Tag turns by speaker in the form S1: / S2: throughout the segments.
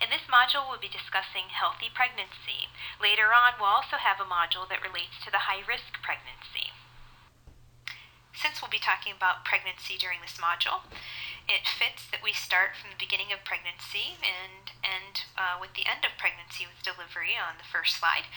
S1: In this module, we'll be discussing healthy pregnancy. Later on, we'll also have a module that relates to the high-risk pregnancy. Since we'll be talking about pregnancy during this module, it fits that we start from the beginning of pregnancy and end with the end of pregnancy with delivery on the first slide.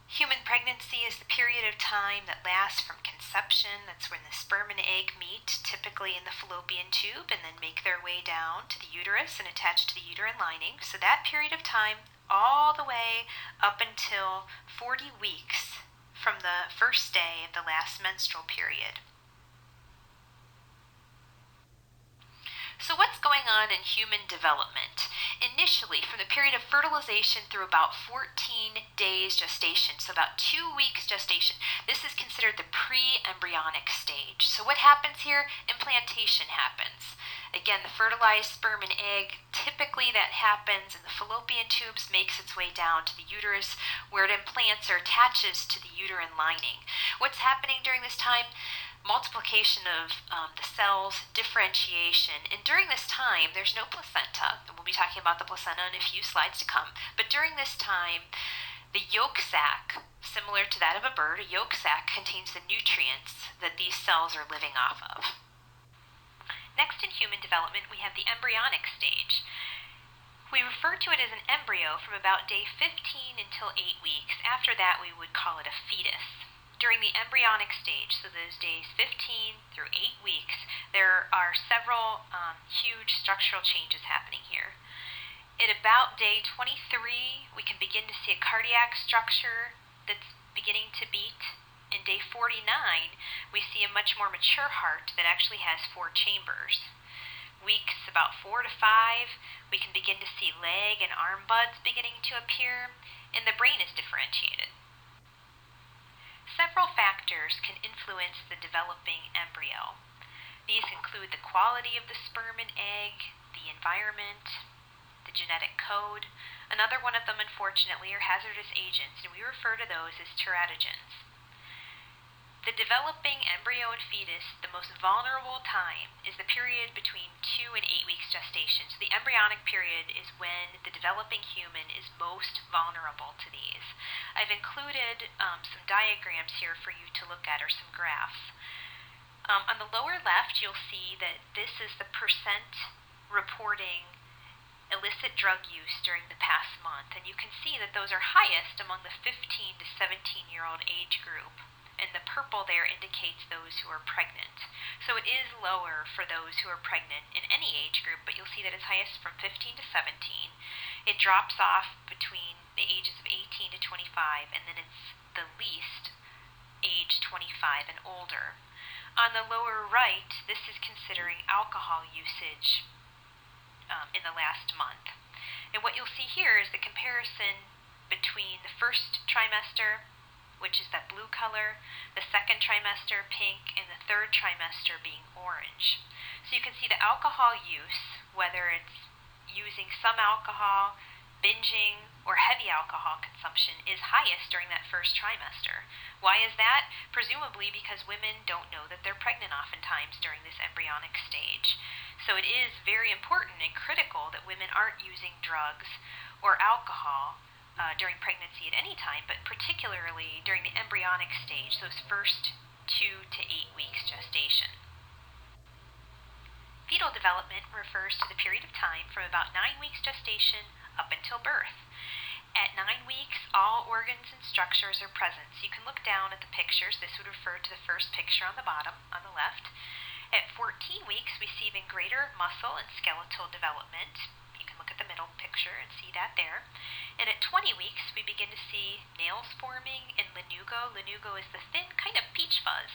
S1: Human pregnancy is the period of time that lasts from conception. That's when the sperm and egg meet, typically in the fallopian tube, and then make their way down to the uterus and attach to the uterine lining. So that period of time, all the way up until 40 weeks from the first day of the last menstrual period. So what's going on in human development? Initially, from the period of fertilization through about 14 days gestation, so about 2 weeks gestation, this is considered the pre-embryonic stage. So what happens here? Implantation happens. Again, the fertilized sperm and egg, typically that happens in the fallopian tubes, makes its way down to the uterus where it implants or attaches to the uterine lining. What's happening during this time? Multiplication of the cells, differentiation, and during this time there's no placenta, and we'll be talking about the placenta in a few slides to come, but during this time the yolk sac, similar to that of a bird, a yolk sac contains the nutrients that these cells are living off of. Next in human development we have the embryonic stage. We refer to it as an embryo from about day 15 until 8 weeks. After that we would call it a fetus. During the embryonic stage, so those days 15 through 8 weeks, there are several huge structural changes happening here. At about day 23, we can begin to see a cardiac structure that's beginning to beat. In day 49, we see a much more mature heart that actually has 4 chambers. Weeks about 4 to 5, we can begin to see leg and arm buds beginning to appear, and the brain is differentiated. Several factors can influence the developing embryo. These include the quality of the sperm and egg, the environment, the genetic code. Another one of them, unfortunately, are hazardous agents, and we refer to those as teratogens. The developing embryo and fetus, the most vulnerable time, is the period between 2 and 8 weeks gestation. So the embryonic period is when the developing human is most vulnerable to these. I've included some diagrams here for you to look at, or some graphs. On the lower left, you'll see that this is the percent reporting illicit drug use during the past month, and you can see that those are highest among the 15 to 17-year-old age group. And the purple there indicates those who are pregnant. So it is lower for those who are pregnant in any age group, but you'll see that it's highest from 15 to 17. It drops off between the ages of 18 to 25, and then it's the least age 25 and older. On the lower right, this is considering alcohol usage in the last month. And what you'll see here is the comparison between the first trimester, which is that blue color, the second trimester, pink, and the third trimester being orange. So you can see the alcohol use, whether it's using some alcohol, binging, or heavy alcohol consumption, is highest during that first trimester. Why is that? Presumably because women don't know that they're pregnant oftentimes during this embryonic stage. So it is very important and critical that women aren't using drugs or alcohol during pregnancy at any time, but particularly during the embryonic stage, those first 2 to 8 weeks gestation. Fetal development refers to the period of time from about 9 weeks gestation up until birth. At 9 weeks, all organs and structures are present. So you can look down at the pictures. This would refer to the first picture on the bottom, on the left. At 14 weeks, we see even greater muscle and skeletal development. You can look at the middle picture and see that there. And at 20 weeks, we begin to see nails forming and lanugo. Lanugo is the thin kind of peach fuzz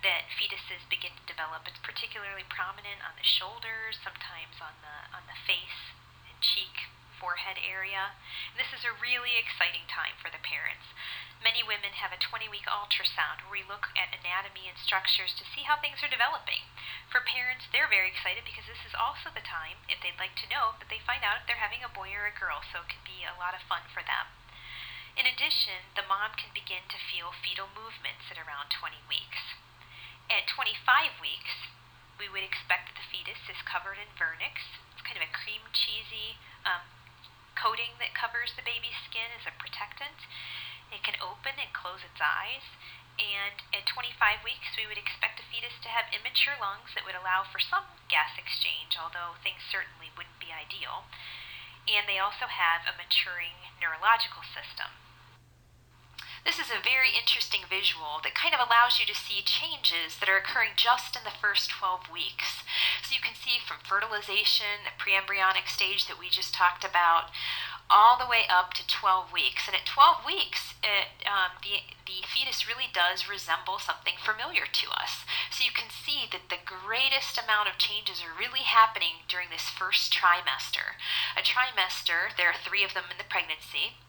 S1: that fetuses begin to develop. It's particularly prominent on the shoulders, sometimes on the face and cheek, forehead area. And this is a really exciting time for the parents. Many women have a 20-week ultrasound where we look at anatomy and structures to see how things are developing. For parents, they're very excited because this is also the time, if they'd like to know, that they find out if they're having a boy or a girl, so it can be a lot of fun for them. In addition, the mom can begin to feel fetal movements at around 20 weeks. At 25 weeks, we would expect that the fetus is covered in vernix. It's kind of a cream cheesy lungs that would allow for some gas exchange, although things certainly wouldn't be ideal. And they also have a maturing neurological system. This is a very interesting visual that kind of allows you to see changes that are occurring just in the first 12 weeks. So you can see from fertilization, the preembryonic stage that we just talked about, all the way up to 12 weeks. And at 12 weeks, the fetus really does resemble something familiar to us. So you can see that the greatest amount of changes are really happening during this first trimester. A trimester, there are 3 of them in the pregnancy.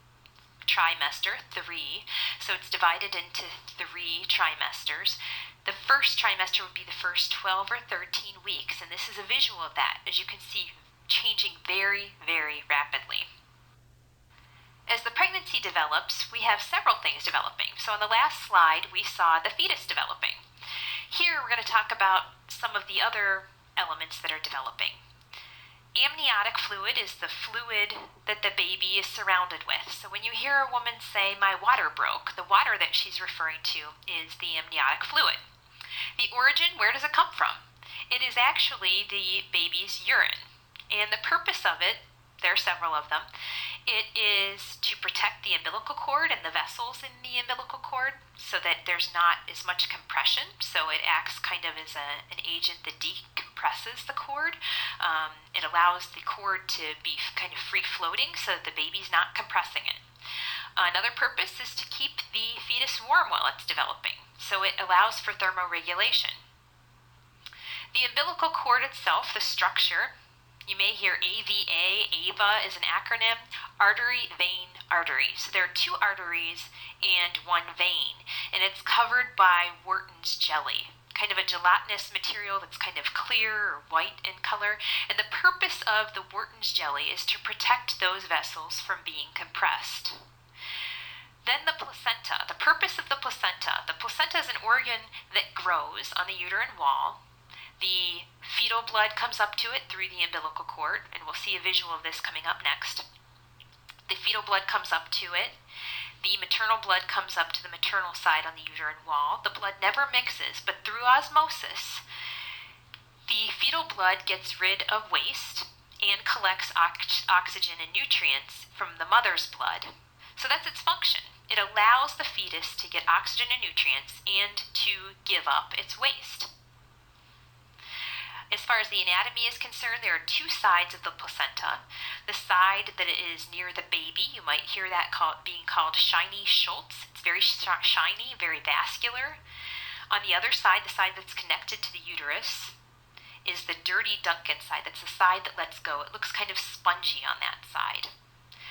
S1: Trimester, 3, so it's divided into 3 trimesters. The first trimester would be the first 12 or 13 weeks, and this is a visual of that, as you can see, changing very, very rapidly. As the pregnancy develops, we have several things developing. So on the last slide, we saw the fetus developing. Here, we're going to talk about some of the other elements that are developing. Amniotic fluid is the fluid that the baby is surrounded with. So when you hear a woman say, "My water broke," the water that she's referring to is the amniotic fluid. The origin, where does it come from? It is actually the baby's urine. And the purpose of it, there are several of them, it is to protect the umbilical cord and the vessels in the umbilical cord so that there's not as much compression. So it acts kind of as an agent that decompresses the cord. It allows the cord to be kind of free-floating so that the baby's not compressing it. Another purpose is to keep the fetus warm while it's developing. So it allows for thermoregulation. The umbilical cord itself, the structure, you may hear AVA. AVA is an acronym, artery, vein, artery. So there are 2 arteries and 1 vein, and it's covered by Wharton's jelly, kind of a gelatinous material that's kind of clear or white in color. And the purpose of the Wharton's jelly is to protect those vessels from being compressed. Then the placenta. The purpose of the placenta. The placenta is an organ that grows on the uterine wall. The fetal blood comes up to it through the umbilical cord, and we'll see a visual of this coming up next. The fetal blood comes up to it. The maternal blood comes up to the maternal side on the uterine wall. The blood never mixes, but through osmosis, the fetal blood gets rid of waste and collects oxygen and nutrients from the mother's blood. So that's its function. It allows the fetus to get oxygen and nutrients and to give up its waste. As far as the anatomy is concerned, there are 2 sides of the placenta. The side that is near the baby, you might hear that being called shiny Schultz. It's very shiny, very vascular. On the other side, the side that's connected to the uterus, is the dirty Duncan side. That's the side that lets go. It looks kind of spongy on that side.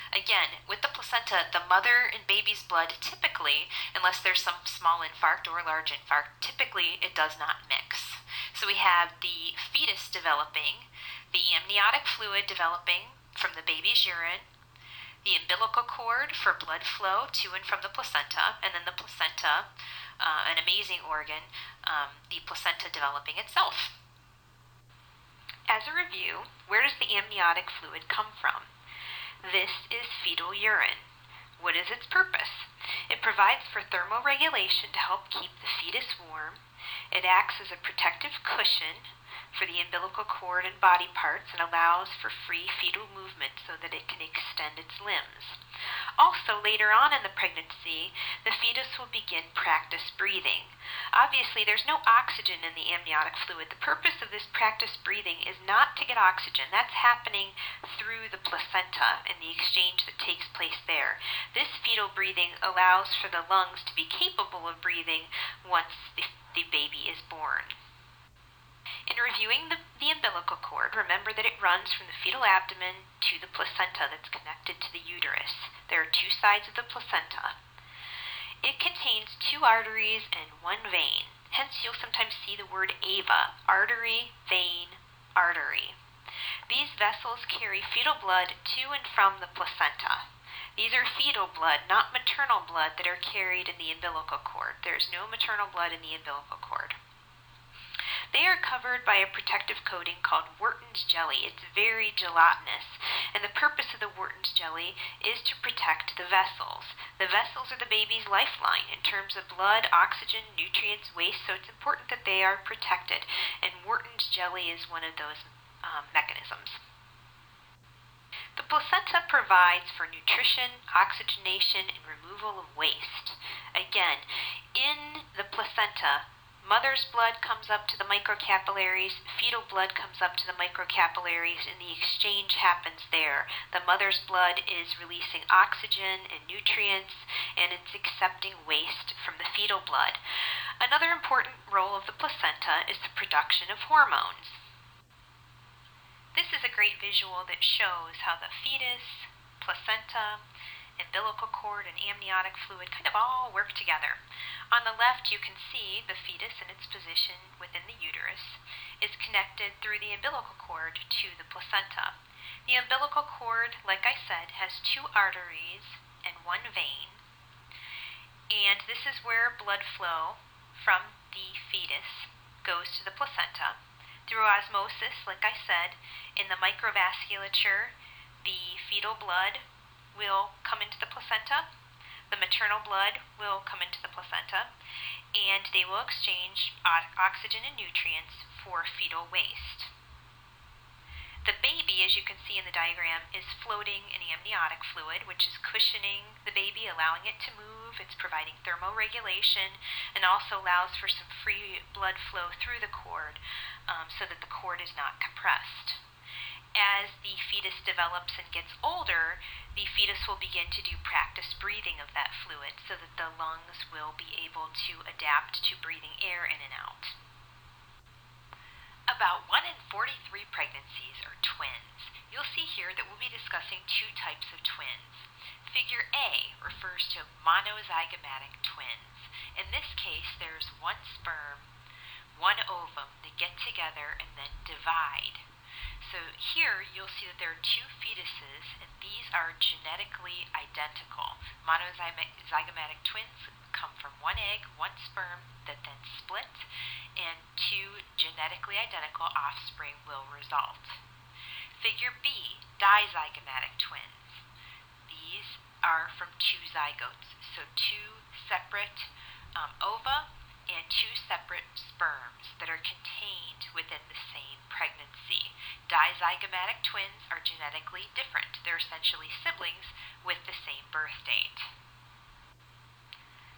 S1: Again, with the placenta, the mother and baby's blood typically, unless there's some small infarct or large infarct, typically it does not mix. So we have the fetus developing, the amniotic fluid developing from the baby's urine, the umbilical cord for blood flow to and from the placenta, and then the placenta, an amazing organ, the placenta developing itself. As a review, where does the amniotic fluid come from? This is fetal urine. What is its purpose? It provides for thermoregulation to help keep the fetus warm. It acts as a protective cushion for the umbilical cord and body parts and allows for free fetal movement so that it can extend its limbs. Also, later on in the pregnancy, the fetus will begin practice breathing. Obviously, there's no oxygen in the amniotic fluid. The purpose of this practice breathing is not to get oxygen. That's happening through the placenta and the exchange that takes place there. This fetal breathing allows for the lungs to be capable of breathing once the baby is born. In reviewing the umbilical cord, remember that it runs from the fetal abdomen to the placenta that's connected to the uterus. There are 2 sides of the placenta. It contains 2 arteries and 1 vein. Hence, you'll sometimes see the word AVA, artery, vein, artery. These vessels carry fetal blood to and from the placenta. These are fetal blood, not maternal blood, that are carried in the umbilical cord. There's no maternal blood in the umbilical cord. They are covered by a protective coating called Wharton's jelly. It's very gelatinous, and the purpose of the Wharton's jelly is to protect the vessels. The vessels are the baby's lifeline in terms of blood, oxygen, nutrients, waste, so it's important that they are protected, and Wharton's jelly is one of those mechanisms. The placenta provides for nutrition, oxygenation, and removal of waste. Again, in the placenta, mother's blood comes up to the microcapillaries, fetal blood comes up to the microcapillaries, and the exchange happens there. The mother's blood is releasing oxygen and nutrients, and it's accepting waste from the fetal blood. Another important role of the placenta is the production of hormones. This is a great visual that shows how the fetus, placenta, umbilical cord, and amniotic fluid kind of all work together. On the left, you can see the fetus in its position within the uterus is connected through the umbilical cord to the placenta. The umbilical cord, like I said, has 2 arteries and 1 vein, and this is where blood flow from the fetus goes to the placenta. Through osmosis, like I said, in the microvasculature, the fetal blood will come into the placenta, the maternal blood will come into the placenta, and they will exchange oxygen and nutrients for fetal waste. The baby, as you can see in the diagram, is floating in amniotic fluid, which is cushioning the baby, allowing it to move. It's providing thermoregulation and also allows for some free blood flow through the cord so that the cord is not compressed. As the fetus develops and gets older, the fetus will begin to do practice breathing of that fluid so that the lungs will be able to adapt to breathing air in and out. About 1 in 43 pregnancies are twins. You'll see here that we'll be discussing 2 types of twins. Figure A refers to monozygomatic twins. In this case, there's 1 sperm, 1 ovum that get together and then divide. So here you'll see that there are 2 fetuses, and these are genetically identical. Monozygomatic twins come from 1 egg, 1 sperm that then split, and 2 genetically identical offspring will result. Figure B, dizygomatic twins. These are from 2 zygotes, so 2 separate ova and 2 separate sperms that are contained within the same pregnancy. Dizygomatic twins are genetically different. They're essentially siblings with the same birth date.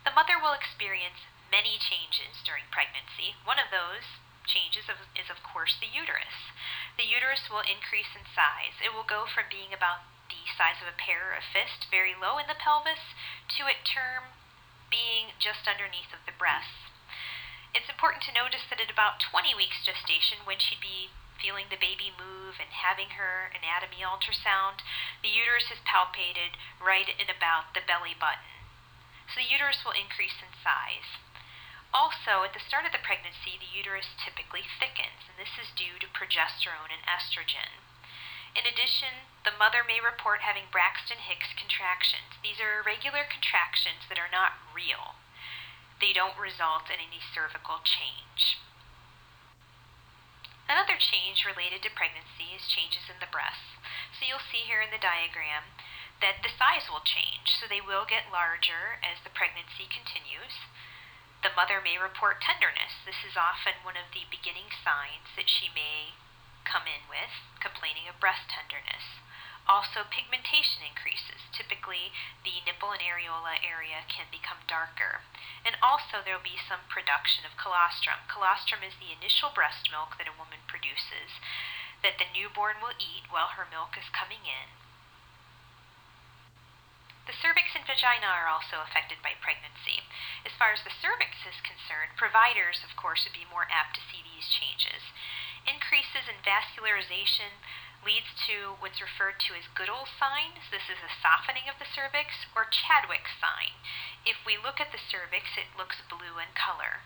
S1: The mother will experience many changes during pregnancy. One of those changes is of course the uterus. The uterus will increase in size. It will go from being about the size of a pear or a fist, very low in the pelvis, to at term being just underneath of the breasts. It's important to notice that at about 20 weeks gestation, when she'd be feeling the baby move and having her anatomy ultrasound, the uterus is palpated right at about the belly button. So the uterus will increase in size. Also, at the start of the pregnancy, the uterus typically thickens, and this is due to progesterone and estrogen. In addition, the mother may report having Braxton Hicks contractions. These are irregular contractions that are not real. They don't result in any cervical change. Another change related to pregnancy is changes in the breasts. So you'll see here in the diagram that the size will change, so they will get larger as the pregnancy continues. The mother may report tenderness. This is often one of the beginning signs that she may come in with, complaining of breast tenderness. Also, pigmentation increases. Typically, the nipple and areola area can become darker. And also, there will be some production of colostrum. Colostrum is the initial breast milk that a woman produces that the newborn will eat while her milk is coming in. The cervix and vagina are also affected by pregnancy. As far as the cervix is concerned, providers, of course, would be more apt to see these changes. Increases in vascularization leads to what's referred to as Goodall's sign. This is a softening of the cervix, or Chadwick's sign. If we look at the cervix, it looks blue in color.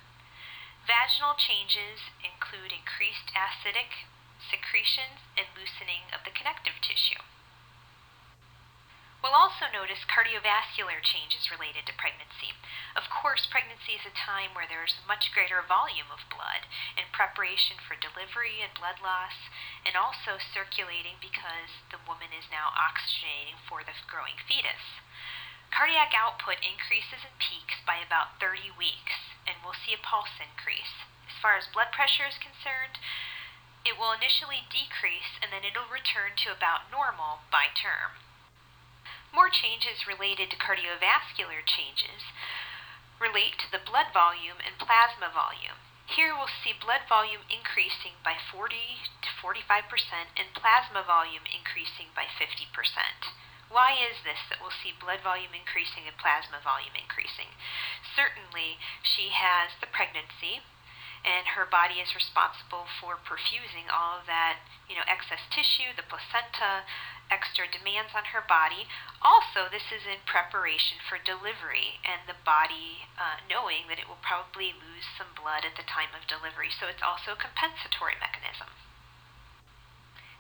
S1: Vaginal changes include increased acidic secretions and loosening of the connective tissue. We'll also notice notice cardiovascular changes related to pregnancy. Of course, pregnancy is a time where there's a much greater volume of blood in preparation for delivery and blood loss, and also circulating because the woman is now oxygenating for the growing fetus. Cardiac output increases and peaks by about 30 weeks, and we'll see a pulse increase. As far as blood pressure is concerned, it will initially decrease and then it'll return to about normal by term. More changes related to cardiovascular changes relate to the blood volume and plasma volume. Here we'll see blood volume increasing by 40 to 45% and plasma volume increasing by 50%. Why is this that we'll see blood volume increasing and plasma volume increasing? Certainly she has the pregnancy, and her body is responsible for perfusing all of that, excess tissue, the placenta, extra demands on her body. Also, this is in preparation for delivery, and the body knowing that it will probably lose some blood at the time of delivery, so it's also a compensatory mechanism.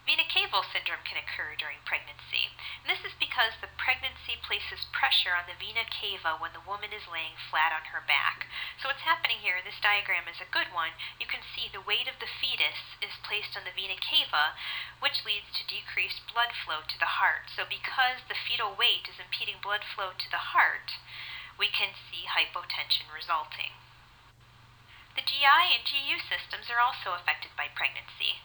S1: Vena cava syndrome can occur during pregnancy. And this is because the pregnancy places pressure on the vena cava when the woman is laying flat on her back. So what's happening here, this diagram is a good one. You can see the weight of the fetus is placed on the vena cava, which leads to decreased blood flow to the heart. So because the fetal weight is impeding blood flow to the heart, we can see hypotension resulting. The GI and GU systems are also affected by pregnancy.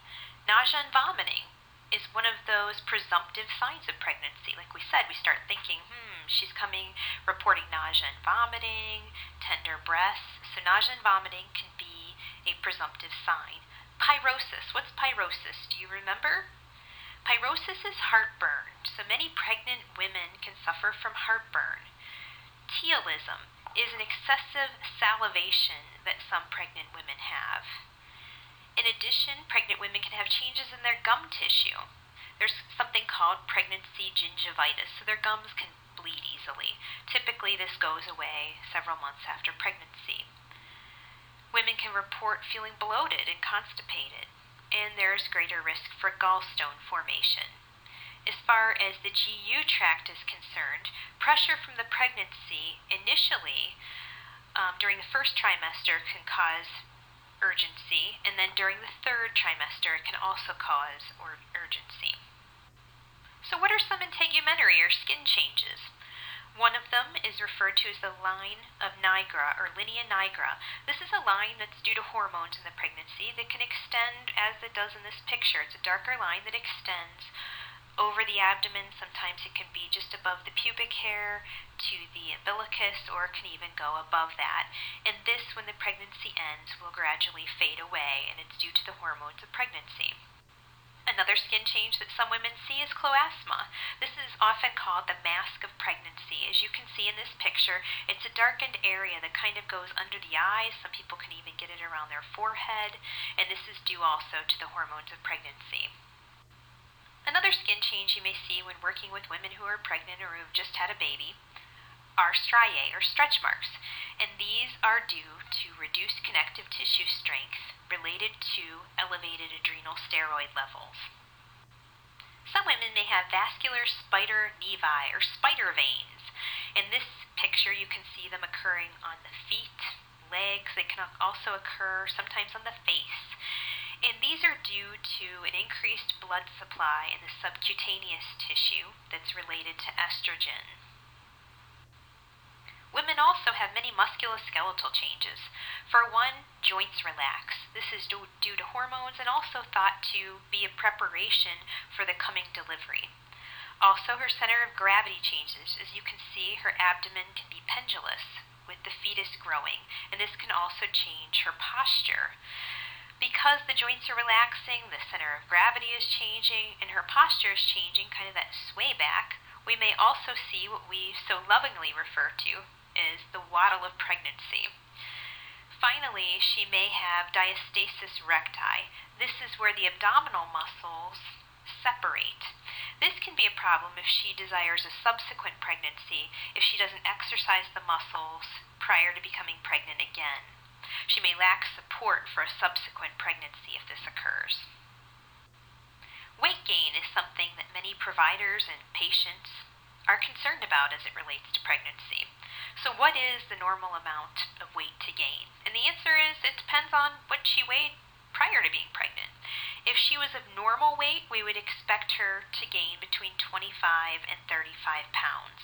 S1: Nausea and vomiting is one of those presumptive signs of pregnancy. Like we said, we start thinking, she's coming reporting nausea and vomiting, tender breasts. So nausea and vomiting can be a presumptive sign. Pyrosis. What's pyrosis? Do you remember? Pyrosis is heartburn. So many pregnant women can suffer from heartburn. Tealism is an excessive salivation that some pregnant women have. In addition, pregnant women can have changes in their gum tissue. There's something called pregnancy gingivitis, so their gums can bleed easily. Typically, this goes away several months after pregnancy. Women can report feeling bloated and constipated, and there's greater risk for gallstone formation. As far as the GU tract is concerned, pressure from the pregnancy initially during the first trimester can cause urgency, and then during the third trimester it can also cause urgency. So what are some integumentary or skin changes? One of them is referred to as the line of nigra or linea nigra. This is a line that's due to hormones in the pregnancy that can extend as it does in this picture. It's a darker line that extends over the abdomen. Sometimes it can be just above the pubic hair to the umbilicus, or it can even go above that. And this, when the pregnancy ends, will gradually fade away, and it's due to the hormones of pregnancy. Another skin change that some women see is chloasma. This is often called the mask of pregnancy. As you can see in this picture, it's a darkened area that kind of goes under the eyes. Some people can even get it around their forehead, and this is due also to the hormones of pregnancy. Another skin change you may see when working with women who are pregnant or who have just had a baby are striae or stretch marks, and these are due to reduced connective tissue strength related to elevated adrenal steroid levels. Some women may have vascular spider nevi or spider veins. In this picture you can see them occurring on the feet, legs. They can also occur sometimes on the face. And these are due to an increased blood supply in the subcutaneous tissue that's related to estrogen. Women also have many musculoskeletal changes. For one, joints relax. This is due to hormones and also thought to be a preparation for the coming delivery. Also, her center of gravity changes. As you can see, her abdomen can be pendulous with the fetus growing, and this can also change her posture. Because the joints are relaxing, the center of gravity is changing, and her posture is changing, kind of that sway back, we may also see what we so lovingly refer to as the waddle of pregnancy. Finally, she may have diastasis recti. This is where the abdominal muscles separate. This can be a problem if she desires a subsequent pregnancy, if she doesn't exercise the muscles prior to becoming pregnant again. She may lack support for a subsequent pregnancy if this occurs. Weight gain is something that many providers and patients are concerned about as it relates to pregnancy. So what is the normal amount of weight to gain? And the answer is it depends on what she weighed prior to being pregnant. If she was of normal weight, we would expect her to gain between 25 and 35 pounds.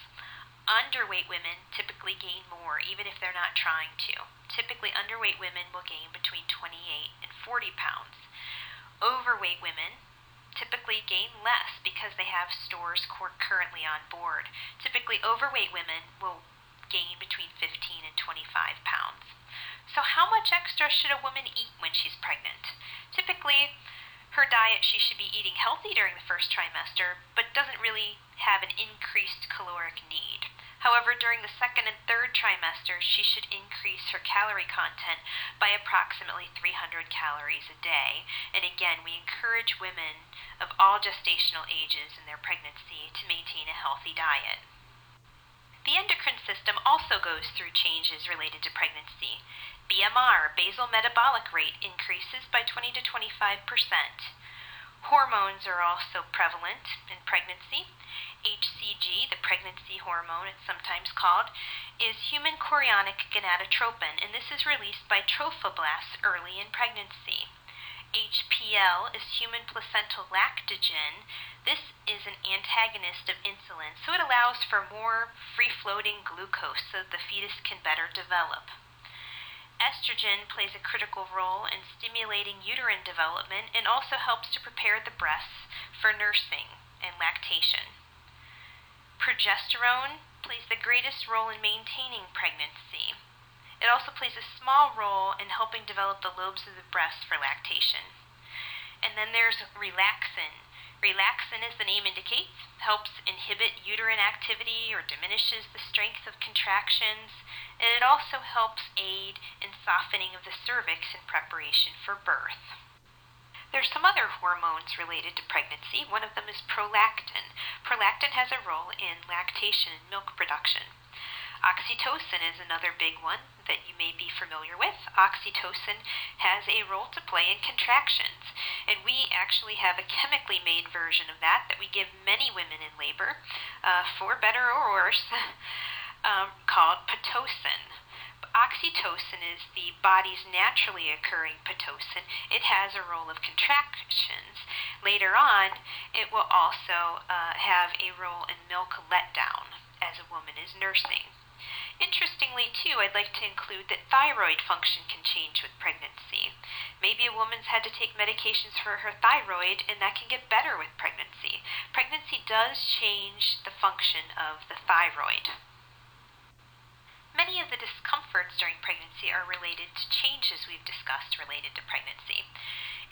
S1: Underweight women typically gain more, even if they're not trying to. Typically, underweight women will gain between 28 and 40 pounds. Overweight women typically gain less because they have stores currently on board. Typically, overweight women will gain between 15 and 25 pounds. So how much extra should a woman eat when she's pregnant? Typically, her diet, she should be eating healthy during the first trimester, but doesn't really have an increased caloric need. However, during the second and third trimester, she should increase her calorie content by approximately 300 calories a day. And again, we encourage women of all gestational ages in their pregnancy to maintain a healthy diet. The endocrine system also goes through changes related to pregnancy. BMR, basal metabolic rate, increases by 20 to 25%. Hormones are also prevalent in pregnancy. HCG, the pregnancy hormone it's sometimes called, is human chorionic gonadotropin, and this is released by trophoblasts early in pregnancy. HPL is human placental lactogen. This is an antagonist of insulin, so it allows for more free-floating glucose so the fetus can better develop. Estrogen plays a critical role in stimulating uterine development and also helps to prepare the breasts for nursing and lactation. Progesterone plays the greatest role in maintaining pregnancy. It also plays a small role in helping develop the lobes of the breast for lactation. And then there's relaxin. Relaxin, as the name indicates, helps inhibit uterine activity or diminishes the strength of contractions, and it also helps aid in softening of the cervix in preparation for birth. There's some other hormones related to pregnancy. One of them is prolactin. Prolactin has a role in lactation and milk production. Oxytocin is another big one that you may be familiar with. Oxytocin has a role to play in contractions, and we actually have a chemically made version of that we give many women in labor, for better or worse, called Pitocin. Oxytocin is the body's naturally occurring Pitocin. It has a role of contractions. Later on, it will also have a role in milk letdown as a woman is nursing. Interestingly, too, I'd like to include that thyroid function can change with pregnancy. Maybe a woman's had to take medications for her thyroid, and that can get better with pregnancy. Pregnancy does change the function of the thyroid. Many of the discomforts during pregnancy are related to changes we've discussed related to pregnancy.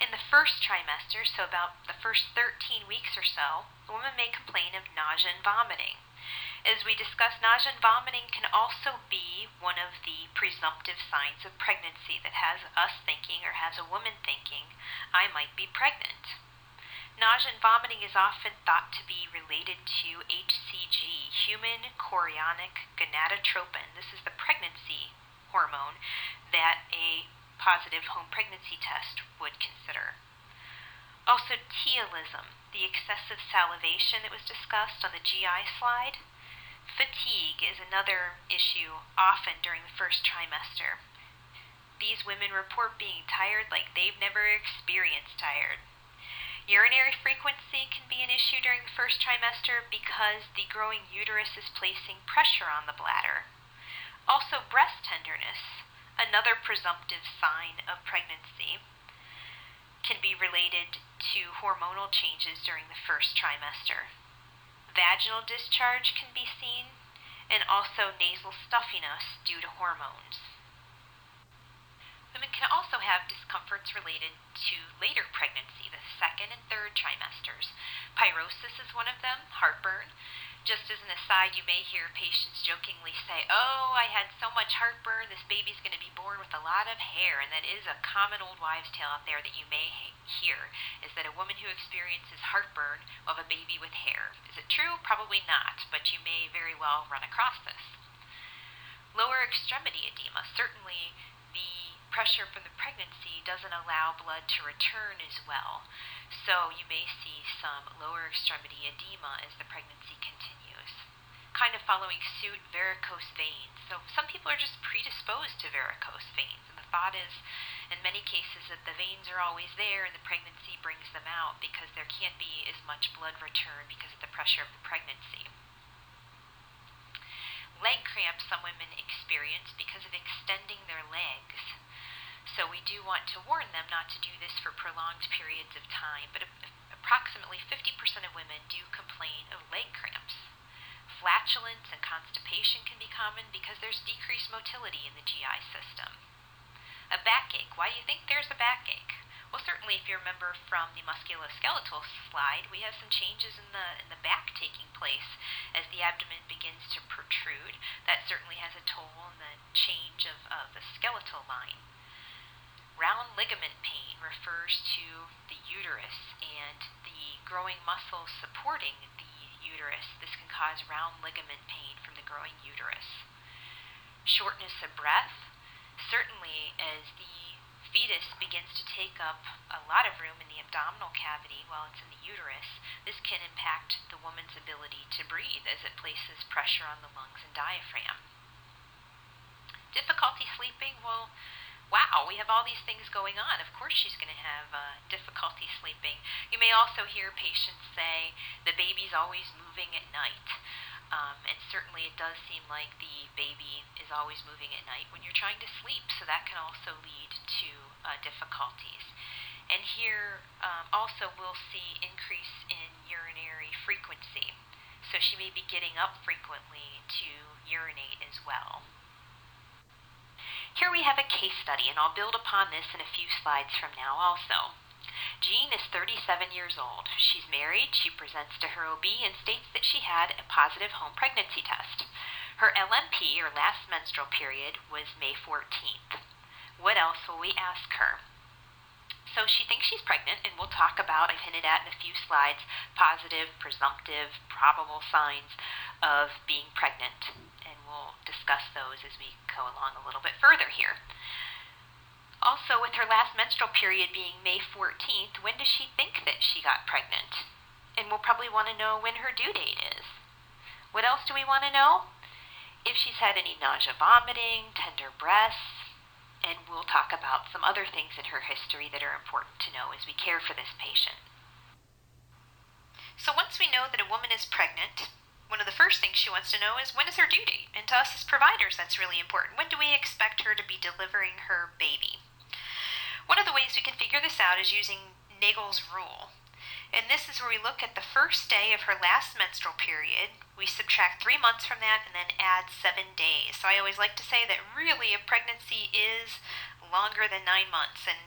S1: In the first trimester, so about the first 13 weeks or so, the woman may complain of nausea and vomiting. As we discussed, nausea and vomiting can also be one of the presumptive signs of pregnancy that has us thinking, or has a woman thinking, I might be pregnant. Nausea and vomiting is often thought to be related to HCG, human chorionic gonadotropin. This is the pregnancy hormone that a positive home pregnancy test would consider. Also, tealism, the excessive salivation that was discussed on the GI slide. Fatigue is another issue often during the first trimester. These women report being tired like they've never experienced tired. Urinary frequency can be an issue during the first trimester because the growing uterus is placing pressure on the bladder. Also, breast tenderness, another presumptive sign of pregnancy, can be related to hormonal changes during the first trimester. Vaginal discharge can be seen, and also nasal stuffiness due to hormones. Women can also have discomforts related to later pregnancy, the second and third trimesters. Pyrosis is one of them, heartburn. Just as an aside, you may hear patients jokingly say, oh, I had so much heartburn, this baby's going to be born with a lot of hair. And that is a common old wives' tale out there that you may hear, is that a woman who experiences heartburn will have a baby with hair. Is it true? Probably not, but you may very well run across this. Lower extremity edema. Certainly the pressure from the pregnancy doesn't allow blood to return as well. So you may see some lower extremity edema as the pregnancy continues. kind of following suit, varicose veins. So some people are just predisposed to varicose veins, and the thought is, in many cases, that the veins are always there and the pregnancy brings them out because there can't be as much blood return because of the pressure of the pregnancy. Leg cramps some women experience because of extending their legs. So we do want to warn them not to do this for prolonged periods of time, but approximately 50% of women do complain of leg cramps. Flatulence and constipation can be common because there's decreased motility in the GI system. A backache. Why do you think there's a backache? Well, certainly if you remember from the musculoskeletal slide, we have some changes in the back taking place as the abdomen begins to protrude. That certainly has a toll on the change of the skeletal line. Round ligament pain refers to the uterus and the growing muscles supporting the uterus. This can cause round ligament pain from the growing uterus. Shortness of breath. Certainly as the fetus begins to take up a lot of room in the abdominal cavity while it's in the uterus, this can impact the woman's ability to breathe as it places pressure on the lungs and diaphragm. Difficulty sleeping. Well, wow, we have all these things going on. Of course she's going to have difficulty sleeping. You may also hear patients say the baby's always moving at night. And certainly it does seem like the baby is always moving at night when you're trying to sleep, so that can also lead to difficulties. And here also we'll see increase in urinary frequency. So she may be getting up frequently to urinate as well. Here we have a case study, and I'll build upon this in a few slides from now also. Jean is 37 years old. She's married, she presents to her OB and states that she had a positive home pregnancy test. Her LMP, or last menstrual period, was May 14th. What else will we ask her? So she thinks she's pregnant, and we'll talk about, I've hinted at in a few slides, positive, presumptive, probable signs of being pregnant. And we'll discuss those as we go along a little bit further here. Also, with her last menstrual period being May 14th, when does she think that she got pregnant? And we'll probably want to know when her due date is. What else do we want to know? If she's had any nausea, vomiting, tender breasts, and we'll talk about some other things in her history that are important to know as we care for this patient. So once we know that a woman is pregnant, one of the first things she wants to know is when is her due date? And to us as providers, that's really important. When do we expect her to be delivering her baby? One of the ways we can figure this out is using Nagel's rule. And this is where we look at the first day of her last menstrual period. We subtract 3 months from that and then add 7 days. So I always like to say that really a pregnancy is longer than 9 months, and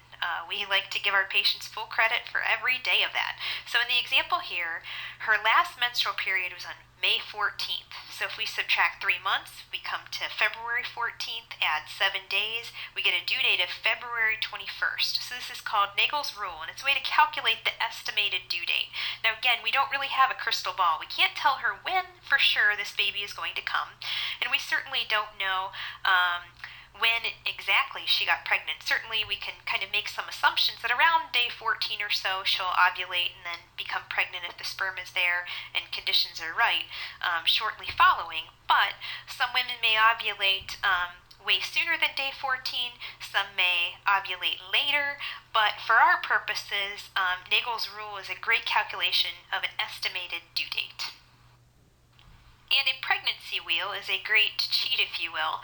S1: we like to give our patients full credit for every day of that. So in the example here, her last menstrual period was on May 14th. So if we subtract 3 months, we come to February 14th, add 7 days, we get a due date of February 21st. So this is called Nagel's rule, and it's a way to calculate the estimated due date. Now again, we don't really have a crystal ball. We can't tell her when for sure this baby is going to come, and we certainly don't know when exactly she got pregnant. Certainly we can kind of make some assumptions that around day 14 or so she'll ovulate and then become pregnant if the sperm is there and conditions are right shortly following. But some women may ovulate way sooner than day 14, some may ovulate later, but for our purposes, Nagel's rule is a great calculation of an estimated due date. And a pregnancy wheel is a great cheat, if you will.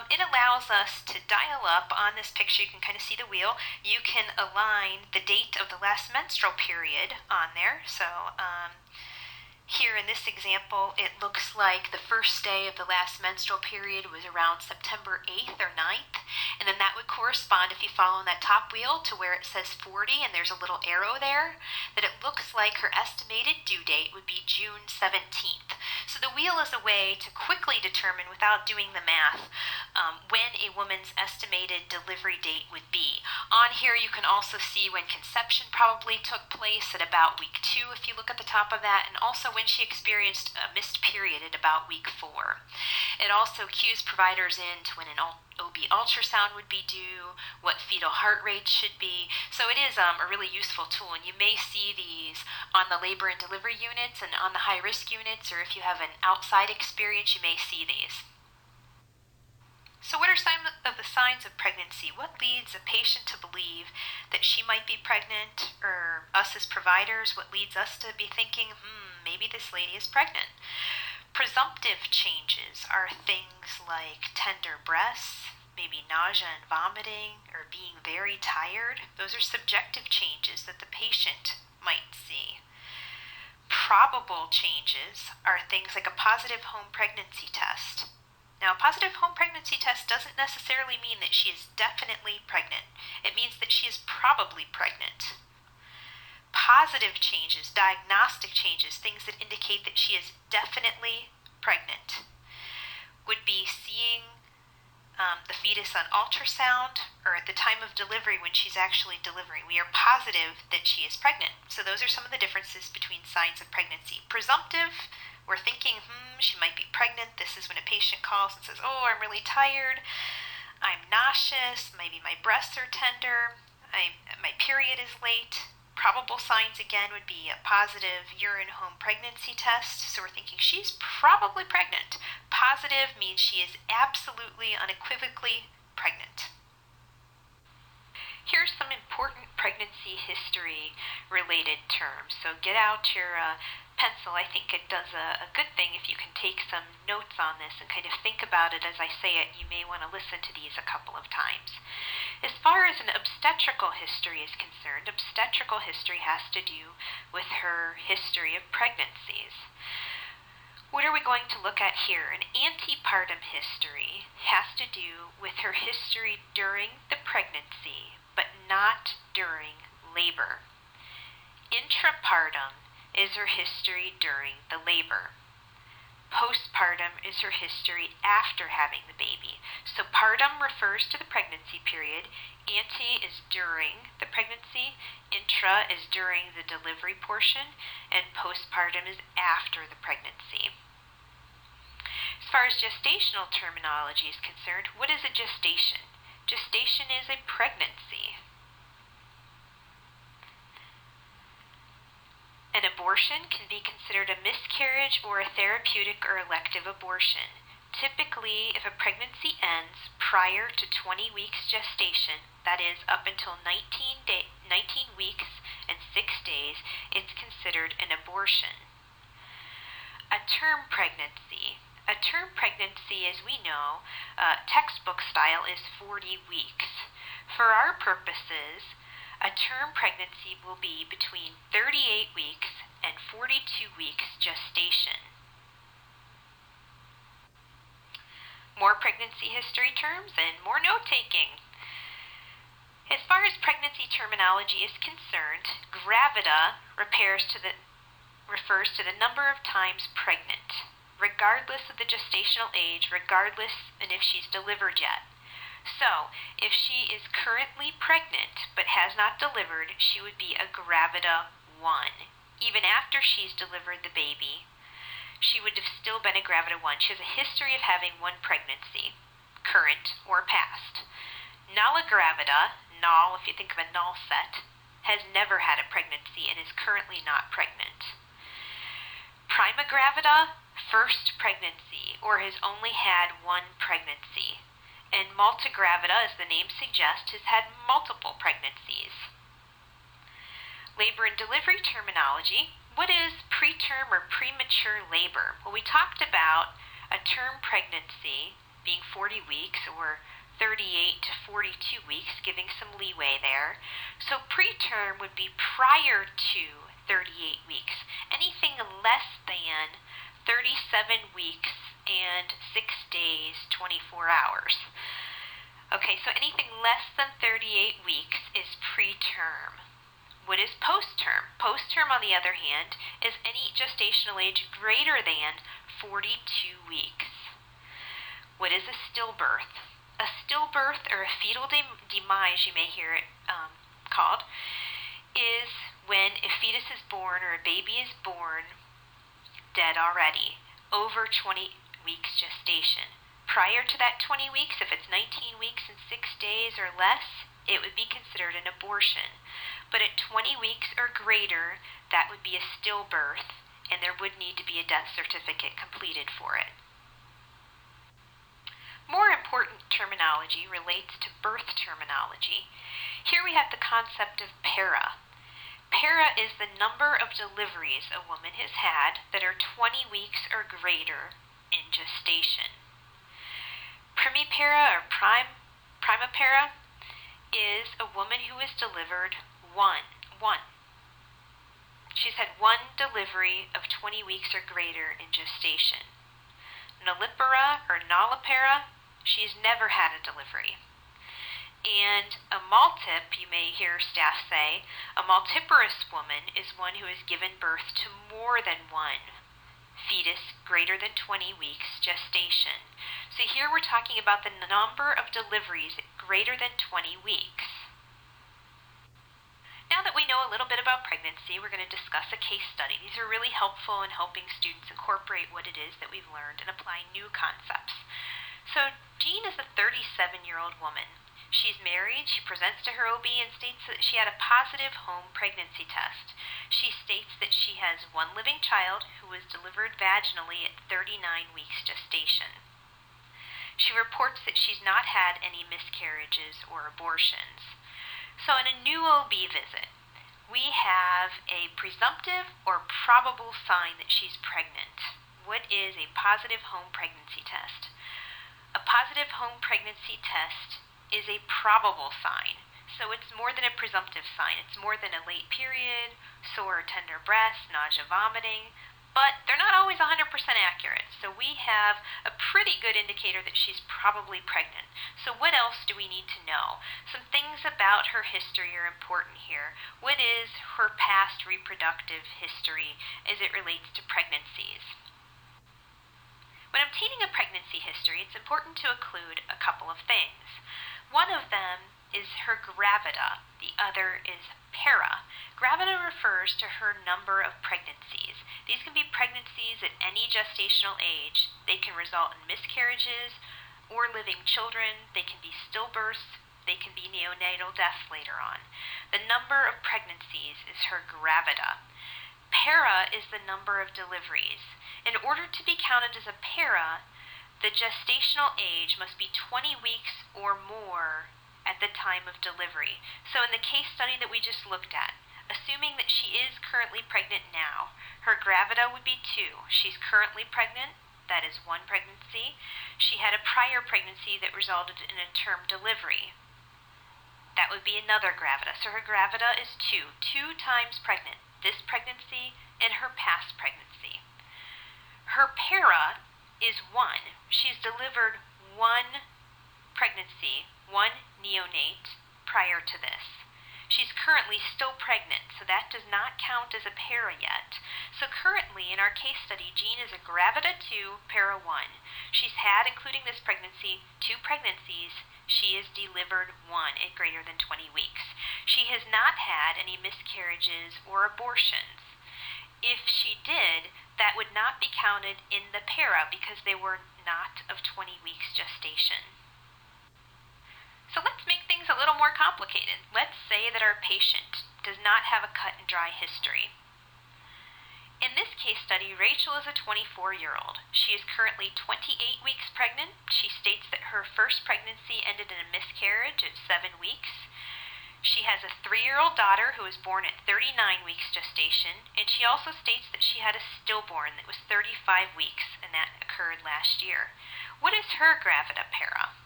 S1: It allows us to dial up on this picture. You can kind of see the wheel. You can align the date of the last menstrual period on there. So here in this example, it looks like the first day of the last menstrual period was around September 8th or 9th. And then that would correspond, if you follow on that top wheel, to where it says 40 and there's a little arrow there, that it looks like her estimated due date would be June 17th. So the wheel is a way to quickly determine, without doing the math, when a woman's estimated delivery date would be. On here you can also see when conception probably took place at about week 2 if you look at the top of that, and also when she experienced a missed period at about week 4. It also cues providers in to when an OB ultrasound would be due, what fetal heart rate should be. So it is a really useful tool, and you may see these on the labor and delivery units and on the high-risk units, or if you have an outside experience, you may see these. So what are some of the signs of pregnancy? What leads a patient to believe that she might be pregnant, or us as providers, what leads us to be thinking, maybe this lady is pregnant? Presumptive changes are things like tender breasts, maybe nausea and vomiting, or being very tired. Those are subjective changes that the patient might see. Probable changes are things like a positive home pregnancy test. Now, a positive home pregnancy test doesn't necessarily mean that she is definitely pregnant. It means that she is probably pregnant. Positive changes, diagnostic changes, things that indicate that she is definitely pregnant, would be seeing the fetus on ultrasound or at the time of delivery when she's actually delivering. We are positive that she is pregnant. So those are some of the differences between signs of pregnancy. Presumptive, we're thinking, she might be pregnant. This is when a patient calls and says, I'm really tired, I'm nauseous, maybe my breasts are tender, my period is late. Probable signs, again, would be a positive urine home pregnancy test. So we're thinking she's probably pregnant. Positive means she is absolutely, unequivocally pregnant. Here's some important pregnancy history related terms. So get out your pencil. I think it does a good thing if you can take some notes on this and kind of think about it as I say it. You may want to listen to these a couple of times. As far as an obstetrical history is concerned, obstetrical history has to do with her history of pregnancies. What are we going to look at here? An antepartum history has to do with her history during the pregnancy, but not during labor. Intrapartum is her history during the labor. Postpartum is her history after having the baby. So partum refers to the pregnancy period, ante is during the pregnancy, intra is during the delivery portion, and postpartum is after the pregnancy. As far as gestational terminology is concerned, what is a gestation? Gestation is a pregnancy. An abortion can be considered a miscarriage or a therapeutic or elective abortion. Typically, if a pregnancy ends prior to 20 weeks gestation, that is up until 19 weeks and 6 days, it's considered an abortion. A term pregnancy. A term pregnancy, as we know, textbook style is 40 weeks. For our purposes, a term pregnancy will be between 38 weeks and 42 weeks gestation. More pregnancy history terms and more note-taking. As far as pregnancy terminology is concerned, gravida refers to the number of times pregnant, regardless of the gestational age, regardless and if she's delivered yet. So, if she is currently pregnant but has not delivered, she would be a gravida 1. Even after she's delivered the baby, she would have still been a gravida 1. She has a history of having one pregnancy, current or past. Nulla gravida, null, if you think of a null set, has never had a pregnancy and is currently not pregnant. Prima gravida, first pregnancy, or has only had one pregnancy. And multigravida, as the name suggests, has had multiple pregnancies. Labor and delivery terminology. What is preterm or premature labor? Well, we talked about a term pregnancy being 40 weeks or 38 to 42 weeks, giving some leeway there. So preterm would be prior to 38 weeks. Anything less than 37 weeks and 6 days, 24 hours. Okay, so anything less than 38 weeks is preterm. What is postterm? Postterm, on the other hand, is any gestational age greater than 42 weeks. What is a stillbirth? A stillbirth, or a fetal demise, you may hear it called, is when a fetus is born or a baby is born dead already, over 20 weeks gestation. Prior to that 20 weeks, if it's 19 weeks and 6 days or less, it would be considered an abortion. But at 20 weeks or greater, that would be a stillbirth, and there would need to be a death certificate completed for it. More important terminology relates to birth terminology. Here we have the concept of para. Para is the number of deliveries a woman has had that are 20 weeks or greater in gestation. Primipara or primipara is a woman who has delivered one. She's had one delivery of 20 weeks or greater in gestation. Nullipara or nullipara, she's never had a delivery. And a multip, you may hear staff say, a multiparous woman is one who has given birth to more than one fetus greater than 20 weeks gestation. So here we're talking about the number of deliveries greater than 20 weeks. Now that we know a little bit about pregnancy, we're going to discuss a case study. These are really helpful in helping students incorporate what it is that we've learned and apply new concepts. So Jean is a 37-year-old woman. She's married, she presents to her OB and states that she had a positive home pregnancy test. She states that she has one living child who was delivered vaginally at 39 weeks gestation. She reports that she's not had any miscarriages or abortions. So in a new OB visit, we have a presumptive or probable sign that she's pregnant. What is a positive home pregnancy test? A positive home pregnancy test is a probable sign. So it's more than a presumptive sign. It's more than a late period, sore or tender breast, nausea, vomiting, but they're not always 100% accurate. So we have a pretty good indicator that she's probably pregnant. So what else do we need to know? Some things about her history are important here. What is her past reproductive history as it relates to pregnancies? When obtaining a pregnancy history, it's important to include a couple of things. One of them is her gravida. The other is para. Gravida refers to her number of pregnancies. These can be pregnancies at any gestational age. They can result in miscarriages or living children. They can be stillbirths. They can be neonatal deaths later on. The number of pregnancies is her gravida. Para is the number of deliveries. In order to be counted as a para, the gestational age must be 20 weeks or more at the time of delivery. So in the case study that we just looked at, assuming that she is currently pregnant now, her gravida would be 2. She's currently pregnant. That is one pregnancy. She had a prior pregnancy that resulted in a term delivery. That would be another gravida. So her gravida is 2. 2 times pregnant. This pregnancy and her past pregnancy. Her para is 1. She's delivered one pregnancy, one neonate prior to this. She's currently still pregnant, so that does not count as a para yet. So currently in our case study, Jean is a gravida 2, para 1. She's had, including this pregnancy, 2 pregnancies. She has delivered 1 at greater than 20 weeks. She has not had any miscarriages or abortions. If she did, that would not be counted in the para because they were not of 20 weeks gestation. So let's make things a little more complicated. Let's say that our patient does not have a cut and dry history. In this case study, Rachel is a 24-year-old. She is currently 28 weeks pregnant. She states that her first pregnancy ended in a miscarriage at 7 weeks. She has a 3-year-old daughter who was born at 39 weeks gestation, and she also states that she had a stillborn that was 35 weeks, and that occurred last year. What is her gravida para?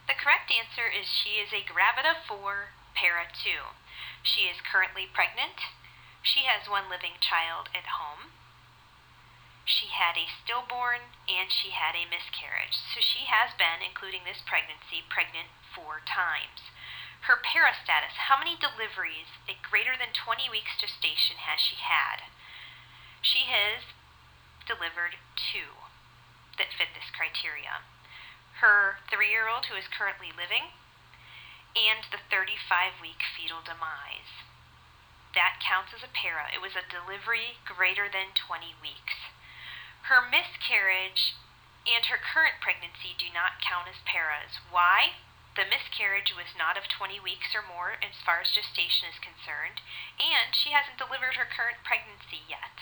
S1: The correct answer is she is a gravida 4, para 2. She is currently pregnant. She has one living child at home. She had a stillborn, and she had a miscarriage. So she has been, including this pregnancy, pregnant 4 times. Her para status, how many deliveries at greater than 20 weeks gestation has she had? She has delivered 2. that fit this criteria. Her 3-year-old who is currently living, and the 35-week fetal demise. That counts as a para. It was a delivery greater than 20 weeks. Her miscarriage and her current pregnancy do not count as paras. Why? The miscarriage was not of 20 weeks or more as far as gestation is concerned, and she hasn't delivered her current pregnancy yet.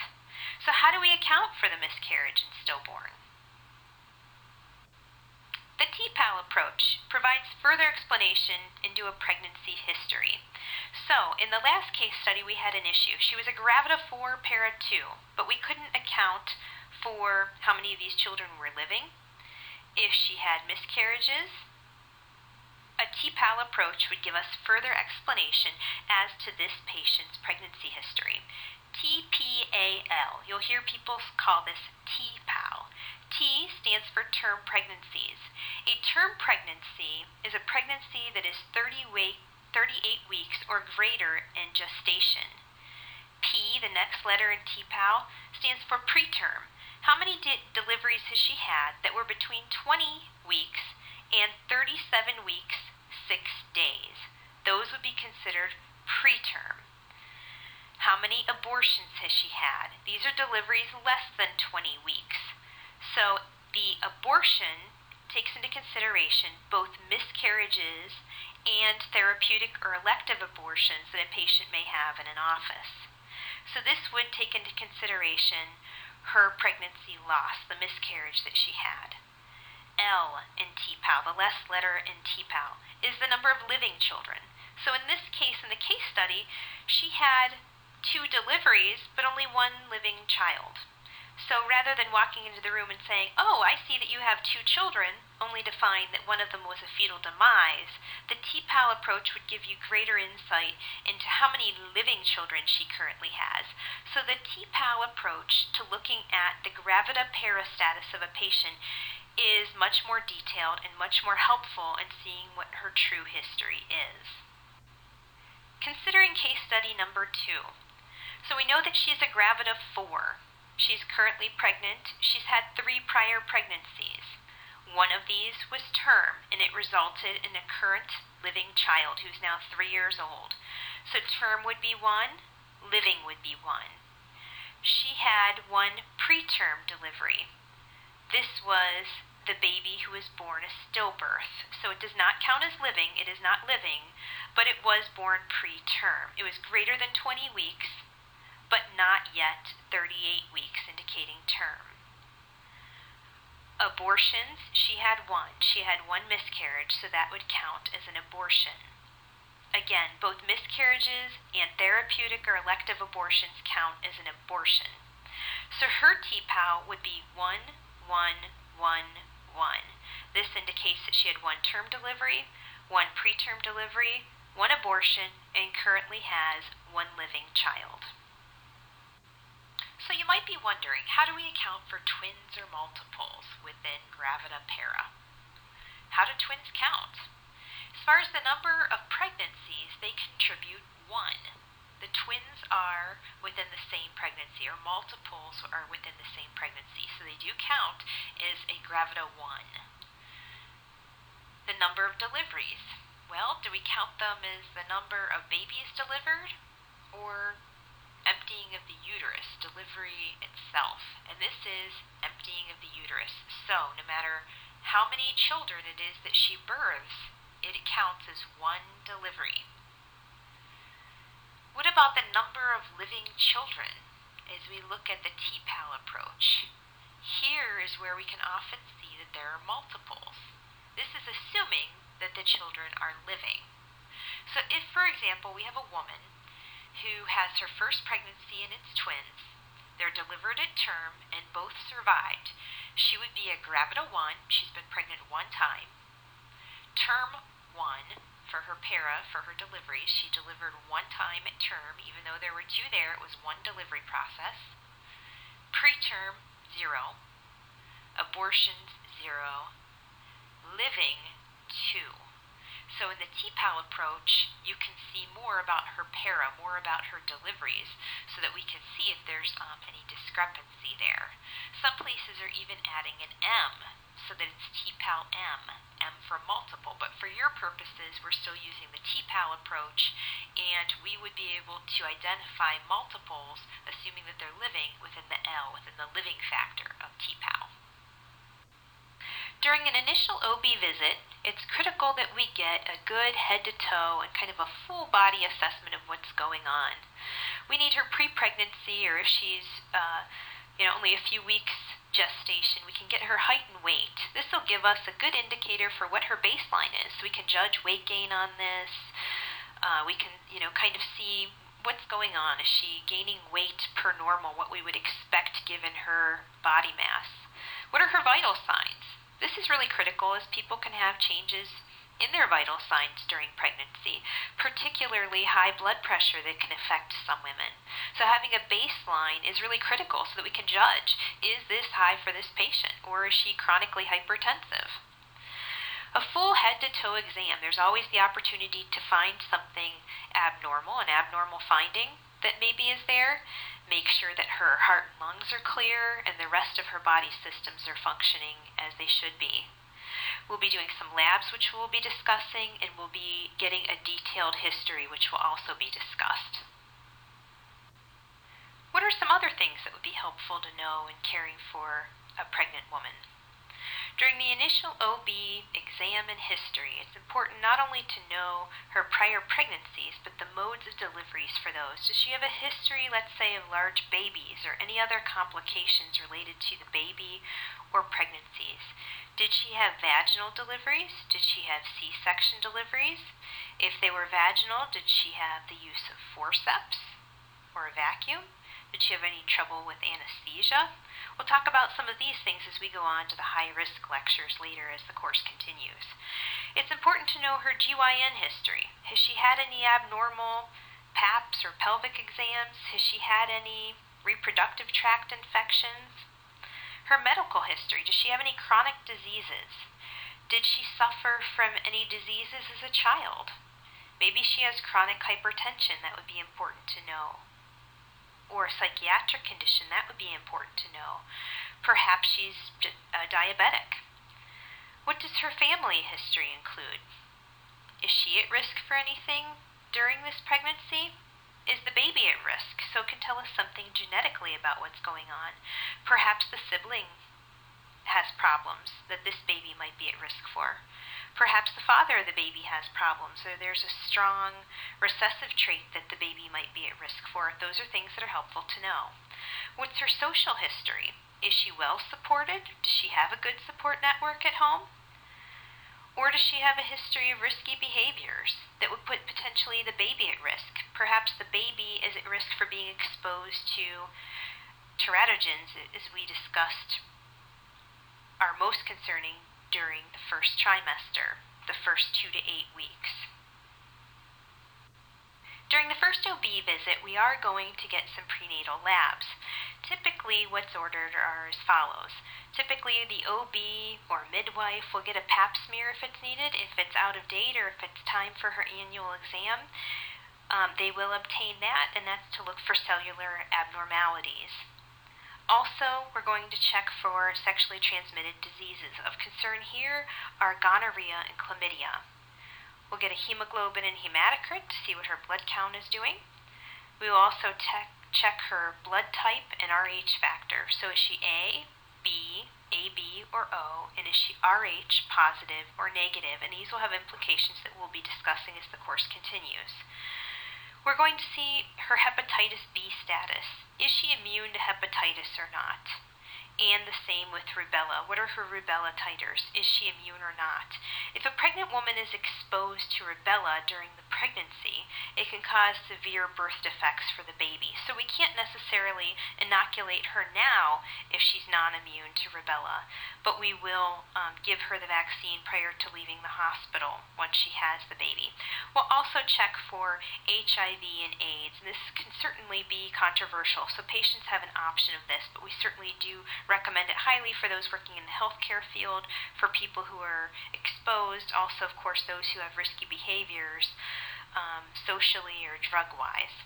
S1: So how do we account for the miscarriage and stillborn? The TPAL approach provides further explanation into a pregnancy history. So, in the last case study, we had an issue. She was a gravida 4, para 2, but we couldn't account for how many of these children were living, if she had miscarriages. A TPAL approach would give us further explanation as to this patient's pregnancy history. TPAL. You'll hear people call this TPAL. T stands for term pregnancies. A term pregnancy is a pregnancy that is 38 weeks or greater in gestation. P, the next letter in TPAL, stands for preterm. How many deliveries has she had that were between 20 weeks and 37 weeks, 6 days? Those would be considered preterm. How many abortions has she had? These are deliveries less than 20 weeks. So the abortion takes into consideration both miscarriages and therapeutic or elective abortions that a patient may have in an office. So this would take into consideration her pregnancy loss, the miscarriage that she had. L in TPAL, the last letter in TPAL, is the number of living children. So in this case, in the case study, she had 2 deliveries but only 1 living child. So rather than walking into the room and saying, oh, I see that you have 2 children, only to find that one of them was a fetal demise, the TPAL approach would give you greater insight into how many living children she currently has. So the TPAL approach to looking at the gravida para status of a patient is much more detailed and much more helpful in seeing what her true history is. Considering case study number 2. So we know that she is a gravida 4. She's currently pregnant. She's had 3 prior pregnancies. One of these was term, and it resulted in a current living child who's now 3 years old. So term would be 1, living would be 1. She had 1 preterm delivery. This was the baby who was born a stillbirth. So it does not count as living. It is not living, but it was born preterm. It was greater than 20 weeks, but not yet 38 weeks, indicating term. Abortions, she had 1. She had 1 miscarriage, so that would count as an abortion. Again, both miscarriages and therapeutic or elective abortions count as an abortion. So her TPAL would be 1, 1, 1, 1. This indicates that she had 1 term delivery, 1 preterm delivery, 1 abortion, and currently has 1 living child. So you might be wondering, how do we account for twins or multiples within gravida para? How do twins count? As far as the number of pregnancies, they contribute 1. The twins are within the same pregnancy, or multiples are within the same pregnancy, so they do count as a gravida 1. The number of deliveries. Well, do we count them as the number of babies delivered, or emptying of the uterus, delivery itself? And this is emptying of the uterus. So no matter how many children it is that she births, it counts as 1 delivery. What about the number of living children as we look at the TPAL approach? Here is where we can often see that there are multiples. This is assuming that the children are living. So if, for example, we have a woman who has her first pregnancy and it's twins, they're delivered at term, and both survived, she would be a gravida 1. She's been pregnant 1 time. Term 1 for her para, for her deliveries. She delivered 1 time at term. Even though there were 2 there, it was 1 delivery process. Preterm, 0. Abortions, 0. Living, 2. So in the TPAL approach, you can see more about her more about her deliveries, so that we can see if there's any discrepancy there. Some places are even adding an M, so that it's TPAL M for multiple. But for your purposes, we're still using the TPAL approach, and we would be able to identify multiples, assuming that they're living within the L, within the living factor of TPAL. During an initial OB visit, it's critical that we get a good head-to-toe and kind of a full-body assessment of what's going on. We need her pre-pregnancy, or if she's only a few weeks gestation, we can get her height and weight. This will give us a good indicator for what her baseline is. So we can judge weight gain on this. We can kind of see what's going on. Is she gaining weight per normal, what we would expect given her body mass? What are her vital signs? This is really critical, as people can have changes in their vital signs during pregnancy, particularly high blood pressure that can affect some women. So having a baseline is really critical so that we can judge, is this high for this patient, or is she chronically hypertensive? A full head-to-toe exam, there's always the opportunity to find something abnormal, an abnormal finding that maybe is there. Make sure that her heart and lungs are clear and the rest of her body systems are functioning as they should be. We'll be doing some labs, which we'll be discussing, and we'll be getting a detailed history, which will also be discussed. What are some other things that would be helpful to know in caring for a pregnant woman? During the initial OB exam and history, it's important not only to know her prior pregnancies, but the modes of deliveries for those. Does she have a history, let's say, of large babies or any other complications related to the baby or pregnancies? Did she have vaginal deliveries? Did she have C-section deliveries? If they were vaginal, did she have the use of forceps or a vacuum? Did she have any trouble with anesthesia? We'll talk about some of these things as we go on to the high-risk lectures later as the course continues. It's important to know her GYN history. Has she had any abnormal PAPs or pelvic exams? Has she had any reproductive tract infections? Her medical history. Does she have any chronic diseases? Did she suffer from any diseases as a child? Maybe she has chronic hypertension. That would be important to know. Or a psychiatric condition, that would be important to know. Perhaps she's diabetic. What does her family history include? Is she at risk for anything during this pregnancy? Is the baby at risk? So it can tell us something genetically about what's going on. Perhaps the sibling has problems that this baby might be at risk for. Perhaps the father of the baby has problems, or there's a strong recessive trait that the baby might be at risk for. Those are things that are helpful to know. What's her social history? Is she well supported? Does she have a good support network at home? Or does she have a history of risky behaviors that would put potentially the baby at risk? Perhaps the baby is at risk for being exposed to teratogens, as we discussed, are most concerning during the first trimester, the first 2 to 8 weeks. During the first OB visit, we are going to get some prenatal labs. Typically, what's ordered are as follows. Typically, the OB or midwife will get a pap smear if it's needed. If it's out of date or if it's time for her annual exam, they will obtain that, and that's to look for cellular abnormalities. Also, we're going to check for sexually transmitted diseases. Of concern here are gonorrhea and chlamydia. We'll get a hemoglobin and hematocrit to see what her blood count is doing. We will also check her blood type and Rh factor. So is she A, B, AB, or O, and is she Rh positive or negative? And these will have implications that we'll be discussing as the course continues. We're going to see her hepatitis B status. Is she immune to hepatitis or not? And the same with rubella. What are her rubella titers? Is she immune or not? If a pregnant woman is exposed to rubella during the pregnancy, it can cause severe birth defects for the baby. So we can't necessarily inoculate her now if she's non-immune to rubella, but we will give her the vaccine prior to leaving the hospital once she has the baby. We'll also check for HIV and AIDS, and this can certainly be controversial, so patients have an option of this, but we certainly do recommend it highly for those working in the healthcare field, for people who are exposed, also, of course, those who have risky behaviors socially or drug-wise.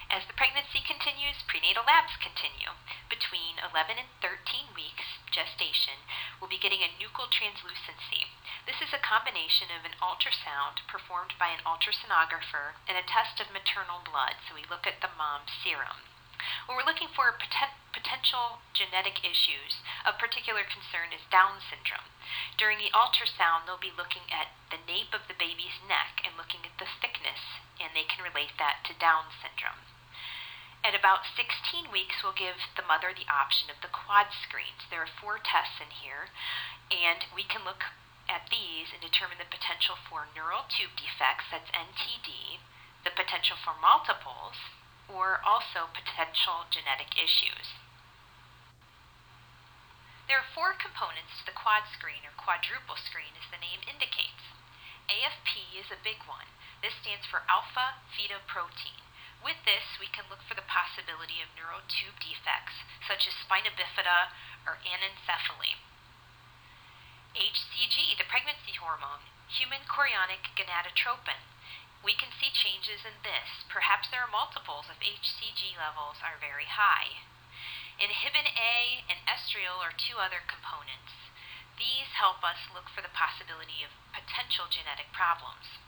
S1: As the pregnancy continues, prenatal labs continue. Between 11 and 13 weeks gestation, we'll be getting a nuchal translucency. This is a combination of an ultrasound performed by an ultrasonographer and a test of maternal blood, so we look at the mom's serum. What we're looking for potential genetic issues of particular concern is Down syndrome. During the ultrasound, they'll be looking at the nape of the baby's neck and looking at the thickness, and they can relate that to Down syndrome. At about 16 weeks, we'll give the mother the option of the quad screens. There are 4 tests in here, and we can look at these and determine the potential for neural tube defects, that's NTD, the potential for multiples, or also potential genetic issues. There are 4 components to the quad screen, or quadruple screen as the name indicates. AFP is a big one. This stands for alpha-fetoprotein. With this, we can look for the possibility of neural tube defects, such as spina bifida or anencephaly. HCG, the pregnancy hormone, human chorionic gonadotropin. We can see changes in this. Perhaps there are multiples if HCG levels are very high. Inhibin A and estriol are 2 other components. These help us look for the possibility of potential genetic problems.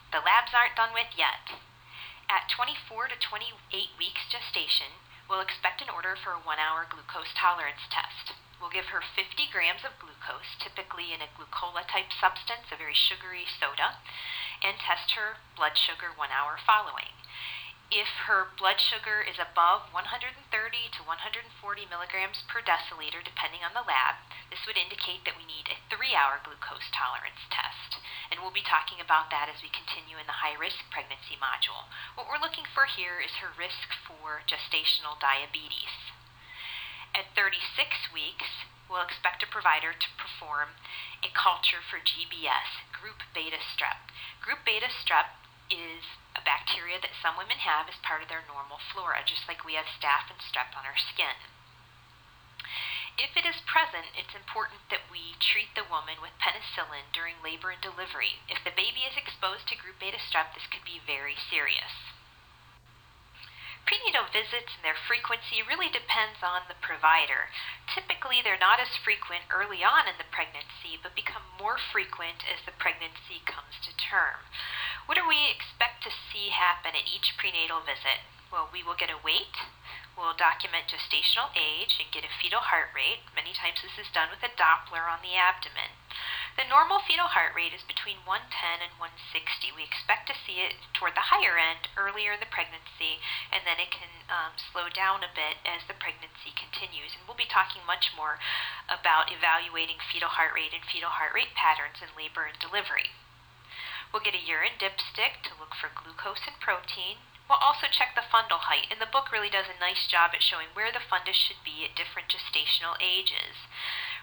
S1: The labs aren't done with yet. At 24 to 28 weeks gestation, we'll expect an order for a 1-hour glucose tolerance test. We'll give her 50 grams of glucose, typically in a glucola-type substance, a very sugary soda, and test her blood sugar 1 hour following. If her blood sugar is above 130 to 140 milligrams per deciliter, depending on the lab, this would indicate that we need a 3-hour glucose tolerance test. And we'll be talking about that as we continue in the high-risk pregnancy module. What we're looking for here is her risk for gestational diabetes. At 36 weeks, we'll expect a provider to perform a culture for GBS, group beta strep. Group beta strep is a bacteria that some women have as part of their normal flora, just like we have staph and strep on our skin. If it is present, it's important that we treat the woman with penicillin during labor and delivery. If the baby is exposed to group beta strep, this could be very serious. Prenatal visits and their frequency really depends on the provider. Typically, they're not as frequent early on in the pregnancy, but become more frequent as the pregnancy comes to term. What do we expect to see happen at each prenatal visit? Well, we will get a weight, we'll document gestational age, and get a fetal heart rate. Many times this is done with a Doppler on the abdomen. The normal fetal heart rate is between 110 and 160. We expect to see it toward the higher end earlier in the pregnancy, and then it can slow down a bit as the pregnancy continues. And we'll be talking much more about evaluating fetal heart rate and fetal heart rate patterns in labor and delivery. We'll get a urine dipstick to look for glucose and protein. We'll also check the fundal height, and the book really does a nice job at showing where the fundus should be at different gestational ages.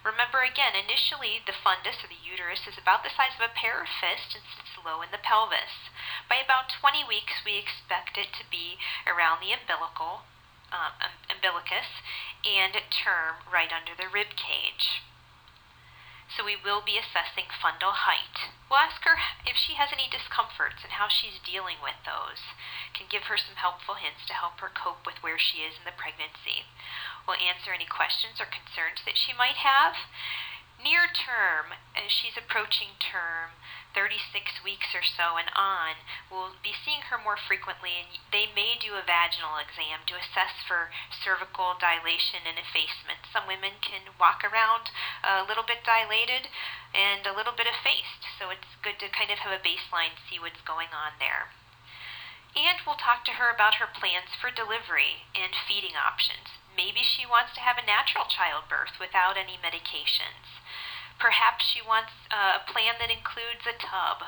S1: Remember again, initially the fundus or the uterus is about the size of a pair of fists and sits low in the pelvis. By about 20 weeks, we expect it to be around the umbilicus and term right under the rib cage. So we will be assessing fundal height. We'll ask her if she has any discomforts and how she's dealing with those. Can give her some helpful hints to help her cope with where she is in the pregnancy. We'll answer any questions or concerns that she might have. Near term, as she's approaching term, 36 weeks or so and on, we'll be seeing her more frequently, and they may do a vaginal exam to assess for cervical dilation and effacement. Some women can walk around a little bit dilated and a little bit effaced, so it's good to kind of have a baseline, see what's going on there. And we'll talk to her about her plans for delivery and feeding options. Maybe she wants to have a natural childbirth without any medications. Perhaps she wants a plan that includes a tub.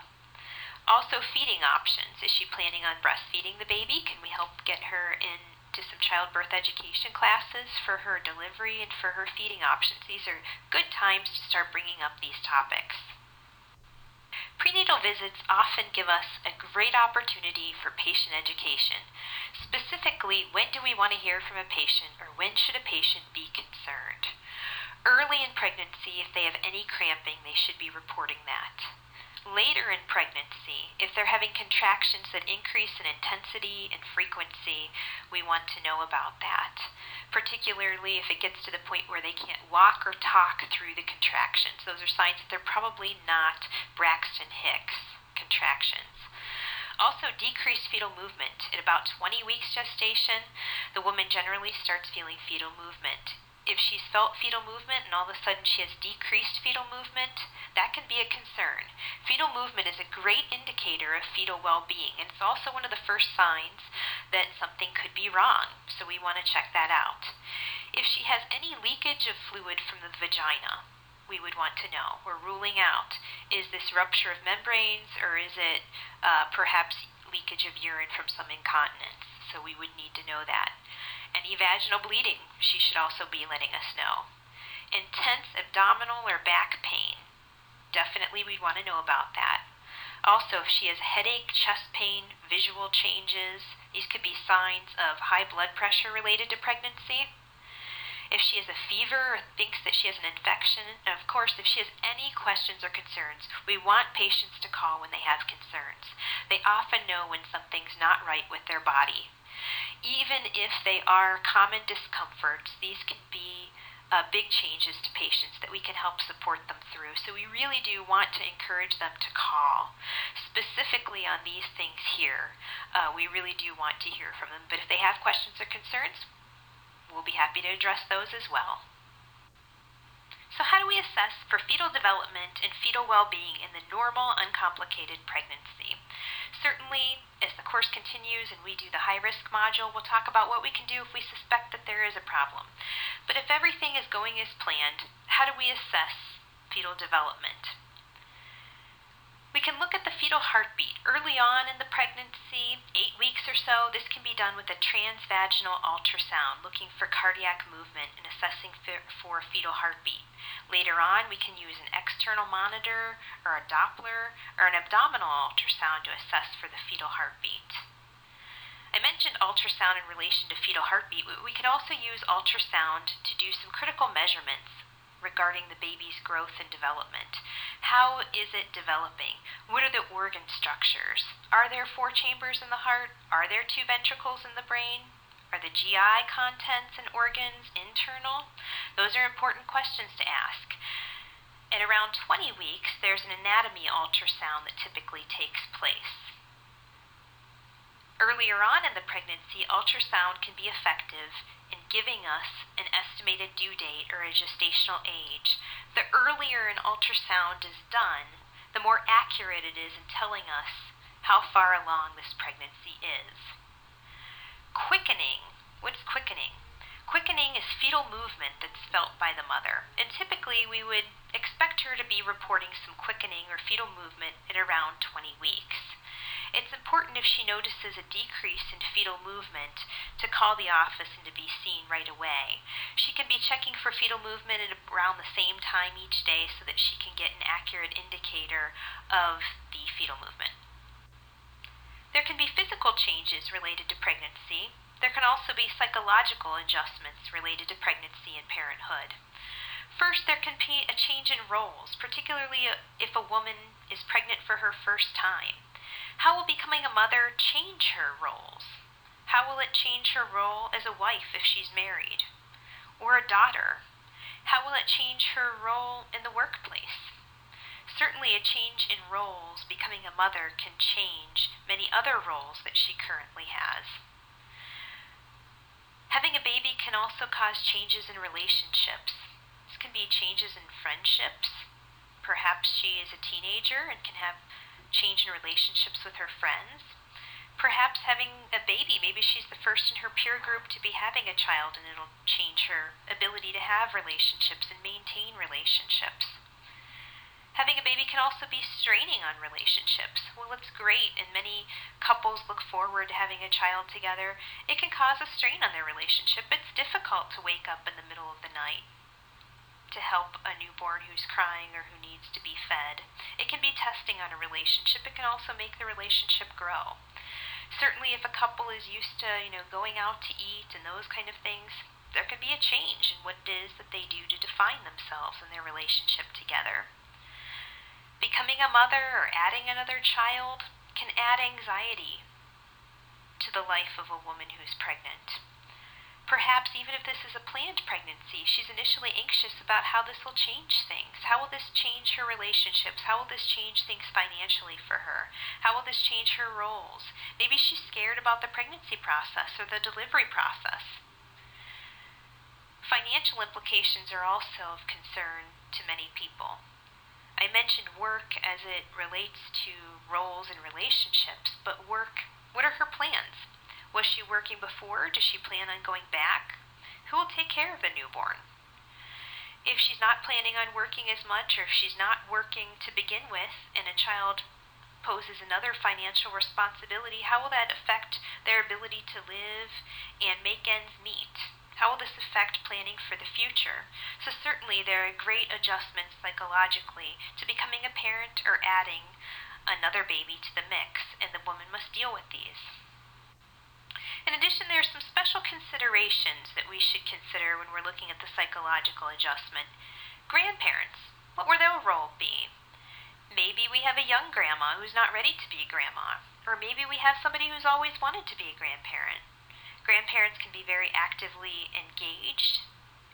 S1: Also, feeding options. Is she planning on breastfeeding the baby? Can we help get her into some childbirth education classes for her delivery and for her feeding options? These are good times to start bringing up these topics. Prenatal visits often give us a great opportunity for patient education. Specifically, when do we want to hear from a patient, or when should a patient be concerned? Early in pregnancy, if they have any cramping, they should be reporting that. Later in pregnancy, if they're having contractions that increase in intensity and frequency, we want to know about that, particularly if it gets to the point where they can't walk or talk through the contractions. Those are signs that they're probably not Braxton Hicks contractions. Also, decreased fetal movement. At about 20 weeks gestation, the woman generally starts feeling fetal movement. If she's felt fetal movement and all of a sudden she has decreased fetal movement, that can be a concern. Fetal movement is a great indicator of fetal well-being, and it's also one of the first signs that something could be wrong, so we want to check that out. If she has any leakage of fluid from the vagina, we would want to know. We're ruling out, is this rupture of membranes, or is it perhaps leakage of urine from some incontinence? So we would need to know that. Any vaginal bleeding, she should also be letting us know. Intense abdominal or back pain, definitely we'd want to know about that. Also, if she has headache, chest pain, visual changes, these could be signs of high blood pressure related to pregnancy. If she has a fever or thinks that she has an infection, and of course, if she has any questions or concerns, we want patients to call when they have concerns. They often know when something's not right with their body. Even if they are common discomforts, these can be big changes to patients that we can help support them through. So we really do want to encourage them to call. Specifically on these things here, we really do want to hear from them. But if they have questions or concerns, we'll be happy to address those as well. So how do we assess for fetal development and fetal well-being in the normal, uncomplicated pregnancy? Certainly, as the course continues and we do the high-risk module, we'll talk about what we can do if we suspect that there is a problem. But if everything is going as planned, how do we assess fetal development? We can look at the fetal heartbeat. Early on in the pregnancy, 8 weeks or so, this can be done with a transvaginal ultrasound, looking for cardiac movement and assessing for fetal heartbeat. Later on, we can use an external monitor or a Doppler or an abdominal ultrasound to assess for the fetal heartbeat. I mentioned ultrasound in relation to fetal heartbeat. We can also use ultrasound to do some critical measurements regarding the baby's growth and development. How is it developing? What are the organ structures? Are there 4 chambers in the heart? Are there 2 ventricles in the brain? Are the GI contents and organs internal? Those are important questions to ask. At around 20 weeks, there's an anatomy ultrasound that typically takes place. Earlier on in the pregnancy, ultrasound can be effective in giving us an estimated due date or a gestational age. The earlier an ultrasound is done, the more accurate it is in telling us how far along this pregnancy is. Quickening. What's quickening? Quickening is fetal movement that's felt by the mother, and typically we would expect her to be reporting some quickening or fetal movement at around 20 weeks. It's important if she notices a decrease in fetal movement to call the office and to be seen right away. She can be checking for fetal movement at around the same time each day so that she can get an accurate indicator of the fetal movement. There can be physical changes related to pregnancy. There can also be psychological adjustments related to pregnancy and parenthood. First, there can be a change in roles, particularly if a woman is pregnant for her first time. How will becoming a mother change her roles? How will it change her role as a wife if she's married? Or a daughter? How will it change her role in the workplace? Certainly a change in roles, becoming a mother, can change many other roles that she currently has. Having a baby can also cause changes in relationships. This can be changes in friendships. Perhaps she is a teenager and can have change in relationships with her friends. Perhaps having a baby, maybe she's the first in her peer group to be having a child, and it'll change her ability to have relationships and maintain relationships. Having a baby can also be straining on relationships. While it's great and many couples look forward to having a child together, it can cause a strain on their relationship. It's difficult to wake up in the middle of the night to help a newborn who's crying or who needs to be fed. It can be testing on a relationship. It can also make the relationship grow. Certainly if a couple is used to, going out to eat and those kind of things, there can be a change in what it is that they do to define themselves and their relationship together. Becoming a mother or adding another child can add anxiety to the life of a woman who's pregnant. Perhaps even if this is a planned pregnancy, she's initially anxious about how this will change things. How will this change her relationships? How will this change things financially for her? How will this change her roles? Maybe she's scared about the pregnancy process or the delivery process. Financial implications are also of concern to many people. I mentioned work as it relates to roles and relationships, but work, what are her plans? Was she working before? Does she plan on going back? Who will take care of the newborn? If she's not planning on working as much, or if she's not working to begin with, and a child poses another financial responsibility, how will that affect their ability to live and make ends meet? How will this affect planning for the future? So certainly there are great adjustments psychologically to becoming a parent or adding another baby to the mix, and the woman must deal with these. In addition, there are some special considerations that we should consider when we're looking at the psychological adjustment. Grandparents, what will their role be? Maybe we have a young grandma who's not ready to be a grandma, or maybe we have somebody who's always wanted to be a grandparent. Grandparents can be very actively engaged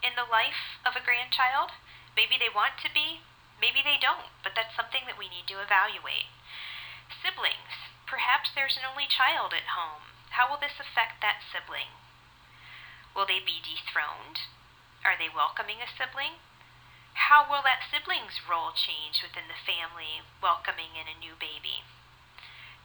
S1: in the life of a grandchild. Maybe they want to be, maybe they don't, but that's something that we need to evaluate. Siblings, perhaps there's an only child at home. How will this affect that sibling? Will they be dethroned? Are they welcoming a sibling? How will that sibling's role change within the family welcoming in a new baby?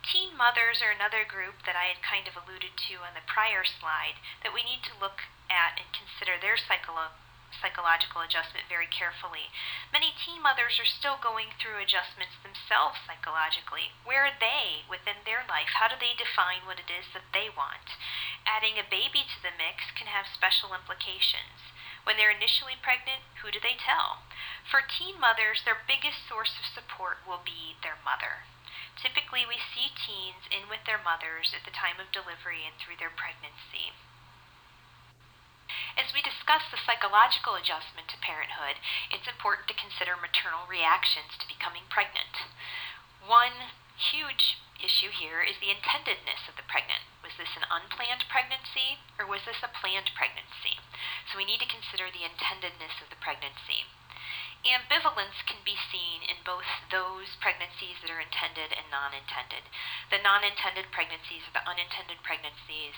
S1: Teen mothers are another group that I had kind of alluded to on the prior slide that we need to look at and consider their psychological adjustment very carefully. Many teen mothers are still going through adjustments themselves psychologically. Where are they within their life? How do they define what it is that they want? Adding a baby to the mix can have special implications. When they're initially pregnant, who do they tell? For teen mothers, their biggest source of support will be their mother. Typically, we see teens in with their mothers at the time of delivery and through their pregnancy. As we discuss the psychological adjustment to parenthood, it's important to consider maternal reactions to becoming pregnant. One huge issue here is the intendedness of the pregnant. Was this an unplanned pregnancy, or was this a planned pregnancy? So we need to consider the intendedness of the pregnancy. Ambivalence can be seen in both those pregnancies that are intended and non-intended. The non-intended pregnancies or the unintended pregnancies,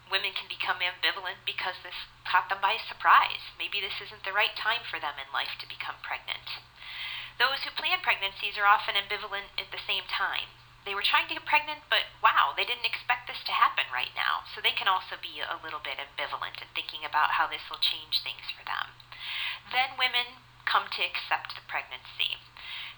S1: women can become ambivalent because this caught them by surprise. Maybe this isn't the right time for them in life to become pregnant. Those who plan pregnancies are often ambivalent at the same time. They were trying to get pregnant, but wow, they didn't expect this to happen right now. So they can also be a little bit ambivalent in thinking about how this will change things for them. Then women come to accept the pregnancy.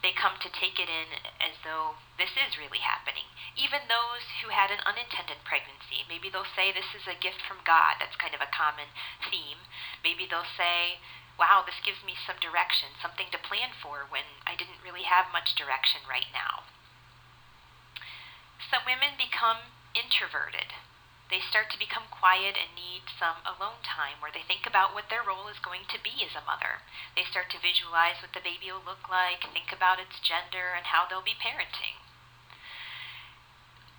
S1: They come to take it in as though this is really happening. Even those who had an unintended pregnancy, maybe they'll say this is a gift from God. That's kind of a common theme. Maybe they'll say, wow, this gives me some direction, something to plan for when I didn't really have much direction right now. Some women become introverted. They start to become quiet and need some alone time where they think about what their role is going to be as a mother. They start to visualize what the baby will look like, think about its gender, and how they'll be parenting.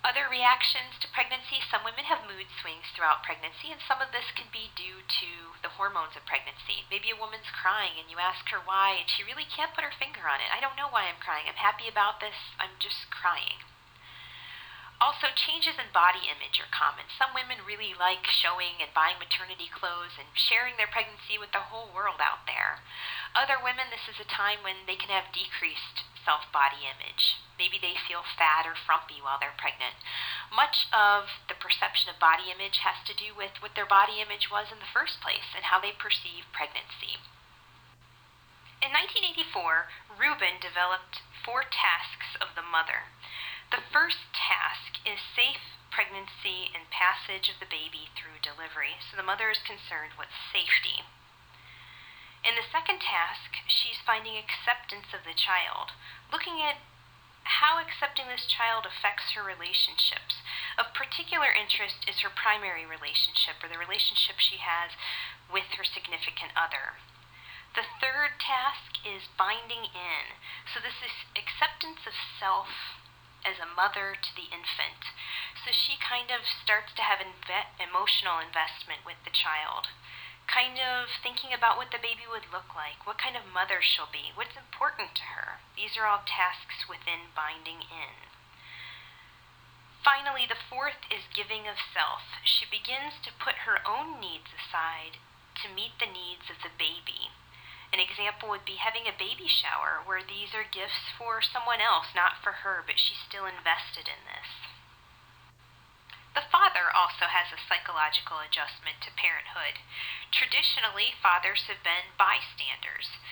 S1: Other reactions to pregnancy, some women have mood swings throughout pregnancy, and some of this can be due to the hormones of pregnancy. Maybe a woman's crying and you ask her why, and she really can't put her finger on it. I don't know why I'm crying. I'm happy about this. I'm just crying. Also, changes in body image are common. Some women really like showing and buying maternity clothes and sharing their pregnancy with the whole world out there. Other women, this is a time when they can have decreased self-body image. Maybe they feel fat or frumpy while they're pregnant. Much of the perception of body image has to do with what their body image was in the first place and how they perceive pregnancy. In 1984, Rubin developed 4 tasks of the mother. The first task is safe pregnancy and passage of the baby through delivery, so the mother is concerned with safety. In the second task, she's finding acceptance of the child, looking at how accepting this child affects her relationships. Of particular interest is her primary relationship, or the relationship she has with her significant other. The third task is binding in. So this is acceptance of self as a mother to the infant. So she kind of starts to have emotional investment with the child, kind of thinking about what the baby would look like, what kind of mother she'll be, what's important to her. These are all tasks within binding in. Finally, the fourth is giving of self. She begins to put her own needs aside to meet the needs of the baby. An example would be having a baby shower, where these are gifts for someone else, not for her, but she's still invested in this. The father also has a psychological adjustment to parenthood. Traditionally, fathers have been bystanders.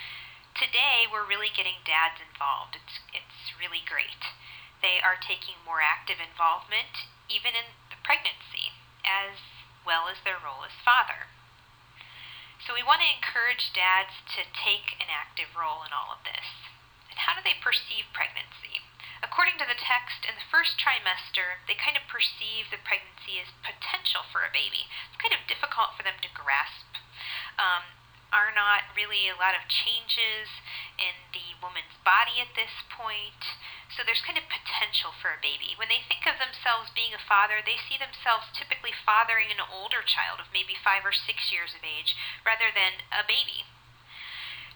S1: Today, we're really getting dads involved. It's really great. They are taking more active involvement, even in the pregnancy, as well as their role as father. So we want to encourage dads to take an active role in all of this. And how do they perceive pregnancy? According to the text, in the first trimester, they kind of perceive the pregnancy as potential for a baby. It's kind of difficult for them to grasp. Are not really a lot of changes in the woman's body at this point. So there's kind of potential for a baby. When they think of themselves being a father, they see themselves typically fathering an older child of maybe 5 or 6 years of age rather than a baby.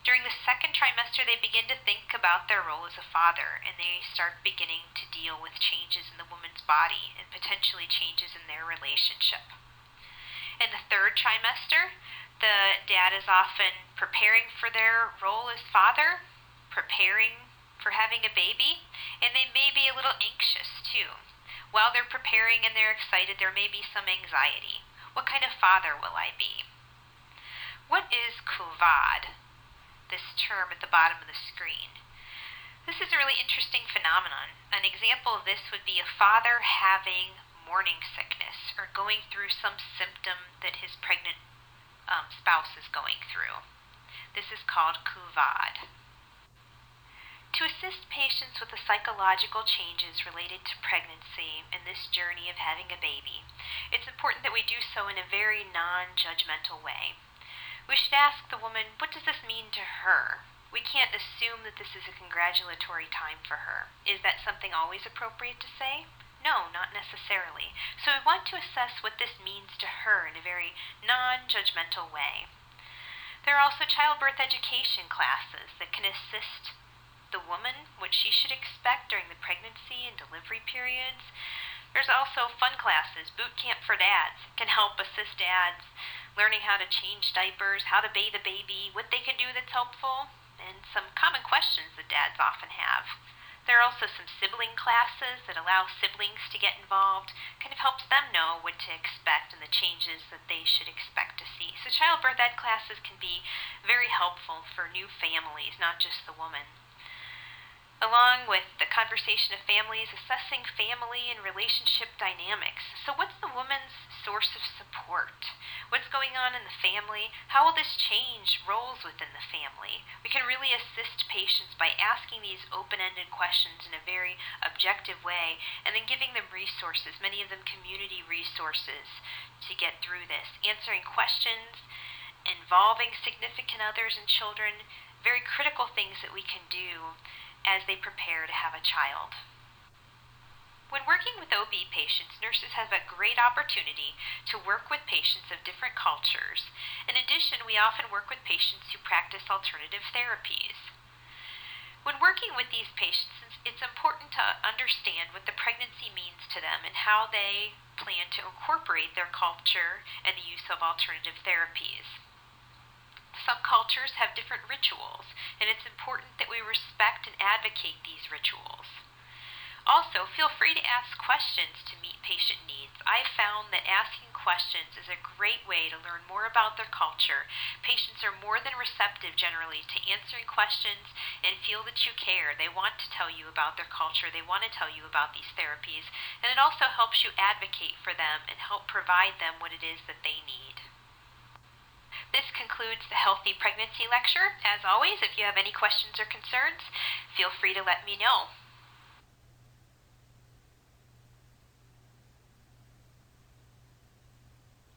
S1: During the second trimester, they begin to think about their role as a father, and they start beginning to deal with changes in the woman's body and potentially changes in their relationship. In the third trimester, the dad is often preparing for their role as father, preparing for having a baby, and they may be a little anxious too. While they're preparing and they're excited, there may be some anxiety. What kind of father will I be? What is kuvad? This term at the bottom of the screen. This is a really interesting phenomenon. An example of this would be a father having morning sickness or going through some symptom that his pregnant spouse is going through. This is called kuvad. To assist patients with the psychological changes related to pregnancy and this journey of having a baby, it's important that we do so in a very non-judgmental way. We should ask the woman, what does this mean to her? We can't assume that this is a congratulatory time for her. Is that something always appropriate to say? No, not necessarily. So we want to assess what this means to her in a very non-judgmental way. There are also childbirth education classes that can assist the woman what she should expect during the pregnancy and delivery periods. There's also fun classes, boot camp for dads, can help assist dads learning how to change diapers, how to bathe a baby, what they can do that's helpful, and some common questions that dads often have. There are also some sibling classes that allow siblings to get involved, kind of helps them know what to expect and the changes that they should expect to see. So childbirth ed classes can be very helpful for new families, not just the woman. Along with the conversation of families, assessing family and relationship dynamics. So what's the woman's source of support? What's going on in the family? How will this change roles within the family? We can really assist patients by asking these open-ended questions in a very objective way and then giving them resources, many of them community resources, to get through this. Answering questions involving significant others and children, very critical things that we can do as they prepare to have a child. When working with OB patients, nurses have a great opportunity to work with patients of different cultures. In addition, we often work with patients who practice alternative therapies. When working with these patients, it's important to understand what the pregnancy means to them and how they plan to incorporate their culture and the use of alternative therapies. Some cultures have different rituals, and it's important that we respect and advocate these rituals. Also, feel free to ask questions to meet patient needs. I've found that asking questions is a great way to learn more about their culture. Patients are more than receptive generally to answering questions and feel that you care. They want to tell you about their culture. They want to tell you about these therapies. And it also helps you advocate for them and help provide them what it is that they need. This concludes the Healthy Pregnancy Lecture. As always, if you have any questions or concerns, feel free to let me know.